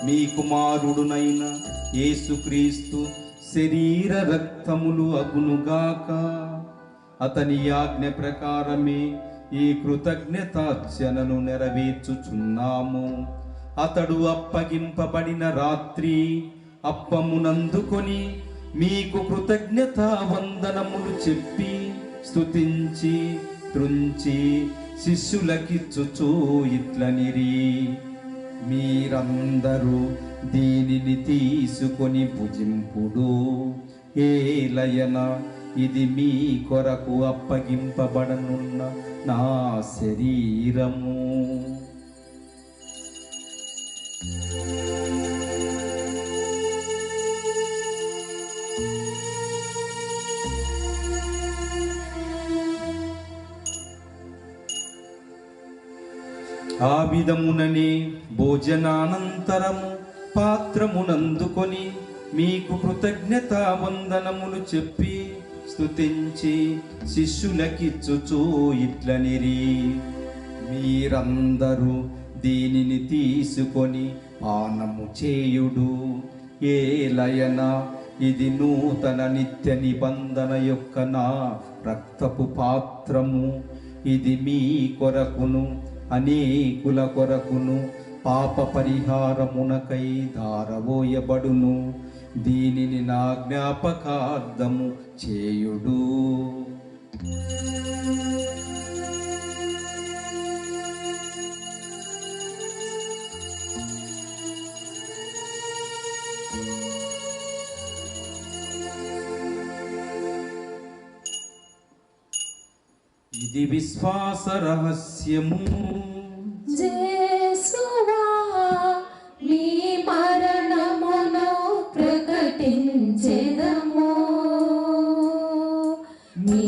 మీ కుమారుడునైన యేసుక్రీస్తు శరీర రక్తములు అగునుగాక. అతని ఆజ్ఞ ప్రకారమే ఈ కృతజ్ఞతార్చనను నెరవేర్చుచున్నాము. అతడు అప్పగింపబడిన రాత్రి అప్పమునందుకొని మీకు కృతజ్ఞతా వందనములు చెప్పి స్తుతించి త్రుంచి శిష్యులకిచ్చుచూ ఇట్లనిరి, మీరందరూ దీనిని తీసుకొని భుజింపుడు, ఏలయన ఇది మీ కొరకు అప్పగింపబడనున్న నా శరీరము. ఆ విధముననే భోజనానంతరము పాత్రమునందుకొని మీకు కృతజ్ఞతా వందనములు చెప్పి స్తుతించి శిష్యులకిచ్చుచూ ఇట్లనిరి, మీరందరూ దీనిని తీసుకొని పానము చేయుడు, ఏలయన ఇది నూతన నిత్య నిబంధన యొక్క నా రక్తపు పాత్రము. ఇది మీ కొరకును అనేకుల కొరకును పాప పరిహారమునకై ధారవోయబడును. దీనిని నా జ్ఞాపకార్థము చేయుడు. ఇది విశ్వాస రహస్యము. జేసువా నీ మరణమును ప్రకటించెదము, నీ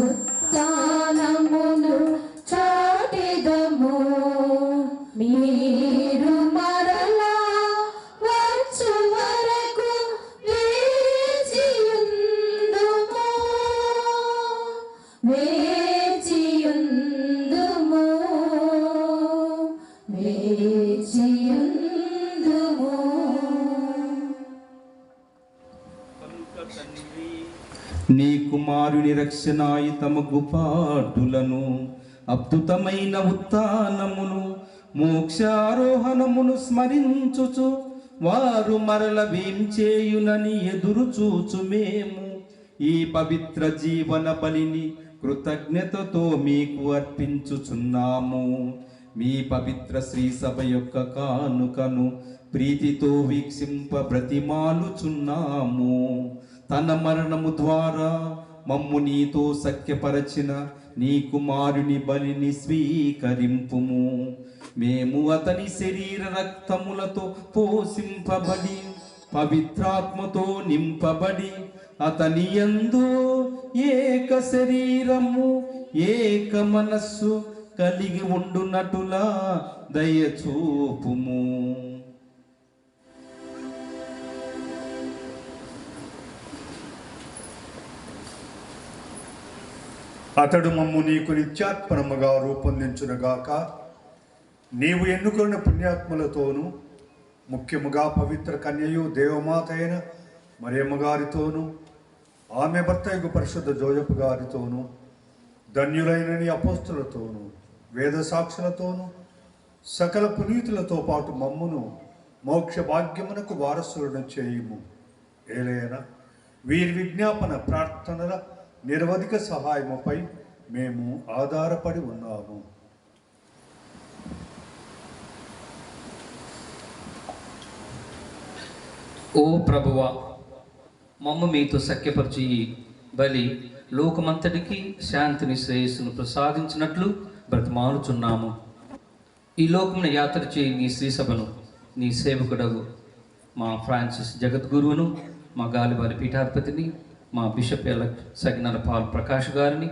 ఉత్థానమును చాటెదము. మీరు మరలా వచ్చు వరకు వేచియుందుము, వేచియుందుము, వేచియుందుము. నీ కుమారుని రక్షణాయుతమగు పాటులను, అద్భుతమైన ఉత్థానమును, మోక్షారోహణమును స్మరించుచు వారు మరల వేంచేయునని ఎదురు చూచు మేము ఈ పవిత్ర జీవన బలిని కృతజ్ఞతతో మీకు అర్పించుచున్నాము. మీ పవిత్ర శ్రీ సభ యొక్క కానుకను ప్రీతితో వీక్షింప బ్రతిమాలుచున్నాము. తన మరణము ద్వారా మమ్ము నీతో సఖ్యపరచిన నీ కుమారుని బలిని స్వీకరింపుము. మేము అతని శరీర రక్తములతో పోషింపబడి పవిత్రాత్మతో నింపబడి అతని యందు ఏక శరీరము ఏక మనస్సు కలిగి ఉండునటులా దయచూపుము. అతడు మమ్ము నీకు నిత్యాత్మనముగా రూపొందించునుగాక. నీవు ఎన్నుకున్న పుణ్యాత్ములతోనూ ముఖ్యముగా పవిత్ర కన్యయు దేవమాత అయిన మరియమ్మ గారితోనూ ఆమె భర్తయగు పరిశుద్ధ జోజప్ప గారితోనూ ధన్యులైన నీ అపోస్తులతోనూ వేద సాక్షులతోనూ సకల పునీతులతో పాటు మమ్మును మోక్ష భాగ్యమునకు వారసులను చేయుము. ఏలైనా వీరి విజ్ఞాపన ప్రార్థనల నిరవధిక సహాయముపై మేము ఆధారపడి ఉన్నాము. ఓ ప్రభువా, మమ్మ మీతో సఖ్యపరిచి బలి లోకమంతటికి శాంతిని శ్రేయస్సును ప్రసాదించినట్లు బ్రతిమాలుచున్నాము. ఈ లోకమున యాత్ర చేయి నీ శ్రీసభను నీ సేవకుడగు మా ఫ్రాన్సిస్ జగద్గురువును, మా గాలివారి పీఠాధిపతిని, మా బిషప్ సగినాల పాల్ ప్రకాష్ గారిని,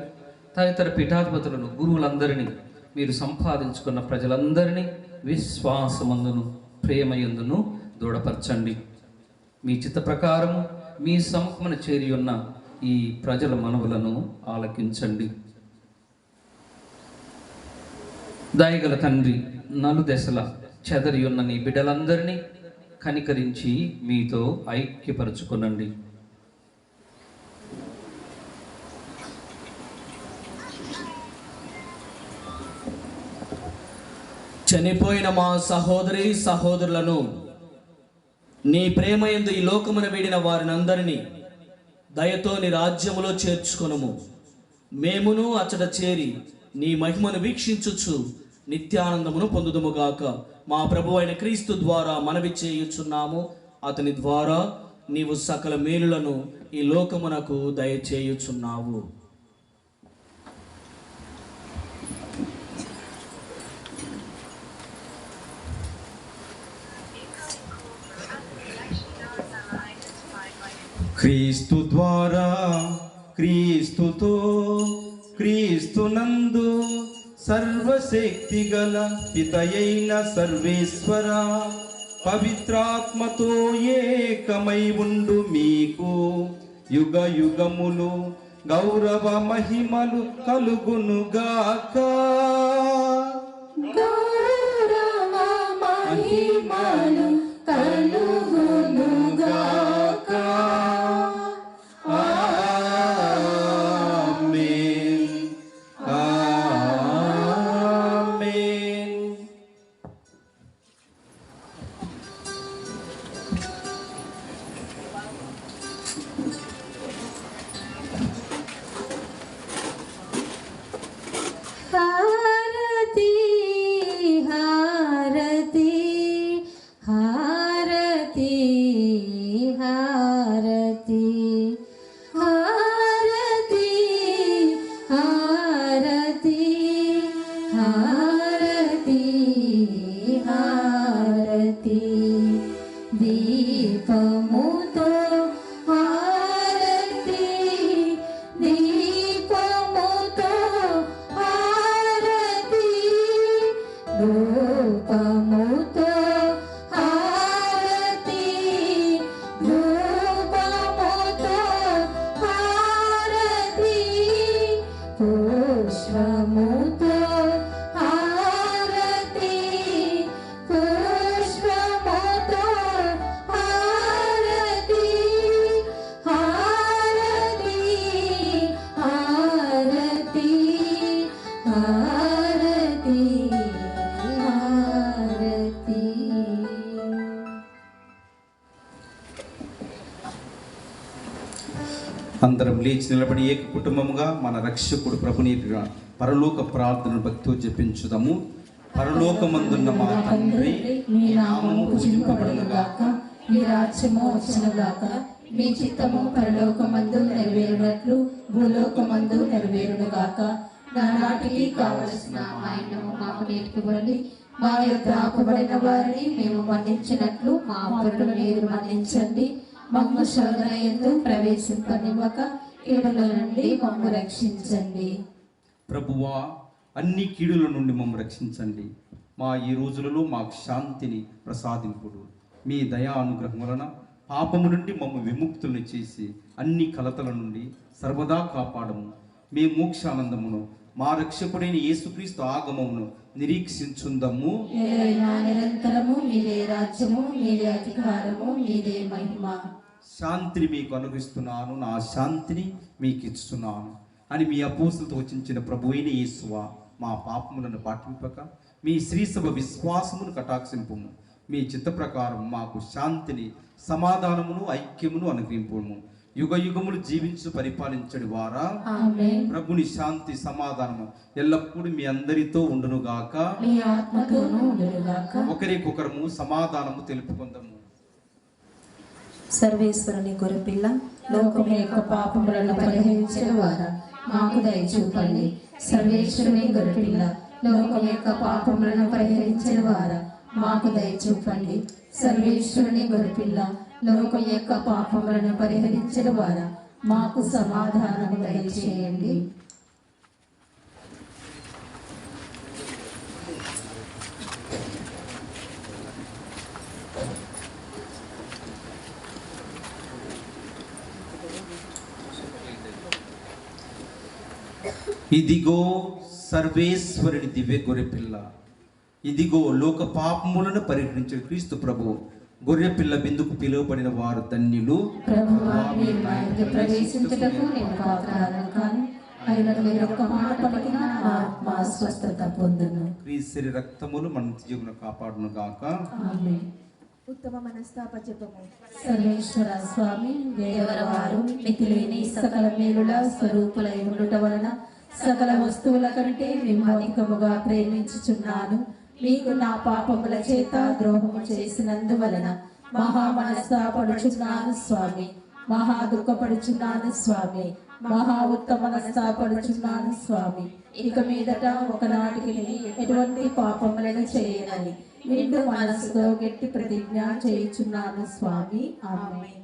తదితర పీఠాధిపతులను, గురువులందరినీ, మీరు సంపాదించుకున్న ప్రజలందరినీ విశ్వాసమందును ప్రేమయందును దృఢపరచండి. మీ చిత్త ప్రకారము మీ సముఖమున చేరి ఉన్న ఈ ప్రజల మనవులను ఆలకించండి. దయగల తండ్రి, నలుదెసల చెదరి ఉన్న నీ బిడ్డలందరినీ కనికరించి మీతో ఐక్యపరచుకొనండి. చనిపోయిన మా సహోదరి సహోదరులను నీ ప్రేమ యందు ఈ లోకమున వీడిన వారినందరినీ దయతో నీ రాజ్యములో చేర్చుకొనుము. మేమును అచ్చట చేరి నీ మహిమను వీక్షించుచు నిత్యానందమును పొందుదుముగాక. మా ప్రభు అయిన క్రీస్తు ద్వారా మనవి చేయుచున్నాము. అతని ద్వారా నీవు సకల మేలులను ఈ లోకమునకు దయచేయుచున్నావు. క్రీస్తు ద్వారా, క్రీస్తుతో, క్రీస్తునందు సర్వశక్తి గల పితయైన సర్వేశ్వర పవిత్రాత్మతో ఏకమై ఉండు మీకు యుగ యుగములు గౌరవ మహిమలు కలుగునుగాక. గౌరవ మహిమలు కలుగునుగాక. ఆమేన్. ఆమేన్. హారతి హారతి హారతి హారతి హారతి హారతి హారతి హారతి దీపముతో హారతి దీపముతో హారతి ధూపముతో హారతి ధూపముతో హారతి పుష్పముతో హారతి పుష్పముతో హారతి హారతి హారతి హారతి హారతి. అందరం లేచి నిలబడి ఏక కుటుంబముగా మన రక్షకుడు ప్రభుని పరలోక ప్రార్థనను భక్తితో జపించుదాము. పరలోకమందున్న మా తండ్రి, మీ నామము పూజింపబడునుగాక, మీ రాజ్యము వచ్చునుగాక, మీ చిత్తము పరలోకమందు నెరవేరునట్లు భూలోకమందు నెరవేరునుగాక. నానాటికి కావలసిన ఆయనము మాకు నేర్చుకోండి. మా యొక్క ఆపబడిన వారిని మేము మన్నించినట్లు మా అప్పులను మీరు మన్నించండి. మమ్ము శోధన యందు ప్రవేశింపనివ్వక కీడుల నుండి మమ్ము రక్షించండి. ప్రభువా, అన్ని కీడుల నుండి మమ్ము రక్షించండి. మా ఈ రోజులలో మాకు శాంతిని ప్రసాదింపుడు. మీ దయా అనుగ్రహం వలన పాపము నుండి మమ్ము విముక్తుల్ని చేసి అన్ని కలతల నుండి సర్వదా కాపాడము. మీ మోక్షానందమును మా రక్షకుడైన యేసుక్రీస్తు ఆగమమును నిరీక్షించుందము. నిరంతరము మీదే రాజ్యము, మీదే అధికారము, మీదే మహిమ. శాంతిని మీకు అనుగ్రహిస్తున్నాను, నా శాంతిని మీకు ఇస్తున్నాను అని మీ అపోస్తులతో వచించిన ప్రభు అయిన యేసువా, మా పాపములను పాటింపక మీ శ్రీసభ విశ్వాసమును కటాక్షింపుము. మీ చిత్త ప్రకారం మాకు శాంతిని, సమాధానమును, ఐక్యమును అనుగ్రహింపుము. యుగ యుగములు జీవించు పరిపాలించడి వారా, ప్రభుని శాంతి సమాధానము ఎల్లప్పుడూ మీ అందరితో ఉండునుగాక. మీ ఆత్మతోనూ ఉండునుగాక. ఒకరికొకరము సమాధానము తెలుపుకుందాము. సర్వేశ్వరుని గొర్రెపిల్ల, లోకము యొక్క పాపములను పరిహరించిన వారా, మాకు దయ చూపండి. సర్వేశ్వరుని గొర్రెపిల్ల, లోకము యొక్క పాపములను పరిహరించిన వారా, మాకు దయ చూపండి. సర్వేశ్వరుని గొర్రెపిల్ల, లోకం యొక్క పాపములను పరిహరించిన వారా, మాకు సమాధానము దయచేయండి. ఇదిగో సర్వేశ్వరుని దివ్య గొర్రెపిల్ల, ఇదిగో లోక పాపములను పరిహరించే క్రీస్తు ప్రభు. గొర్రెపిల్ల బిందుకు పిలువబడిన వారు ధన్యులు. ప్రభువా, మీరు మా ఇంట ప్రవేశించుటకు నేను పాత్రను కాను, అయినను మీరు ఒక్క మాట పలికినా నా ఆత్మ స్వస్థత పొందును. క్రీస్తు రక్తములు మన జీవన కాపాడును గాక. ఆమేన్. ఉత్తమ మనస్తాప జపము. సర్వేశ్వర స్వామి దేవరవారు మితిలేని సకల మేలుల స్వరూపులై ఉండుట వలన సకల వస్తువుల కంటే మిమ్ము అధికముగా ప్రేమించుచున్నాను. మీకు నా పాపముల చేత ద్రోహము చేసినందువలన మహా మనస్తాపడుచున్నాను స్వామి, మహా దుఃఖపడుచున్నాను స్వామి, మహా ఉత్తమ మనస్తాపడుచున్నాను స్వామి. ఇక మీదట ఒకనాటికి ఎటువంటి పాపములను చేయనని నిండు మనసుతో గట్టి ప్రతిజ్ఞ చేయుచున్నాను స్వామి. ఆమేన్.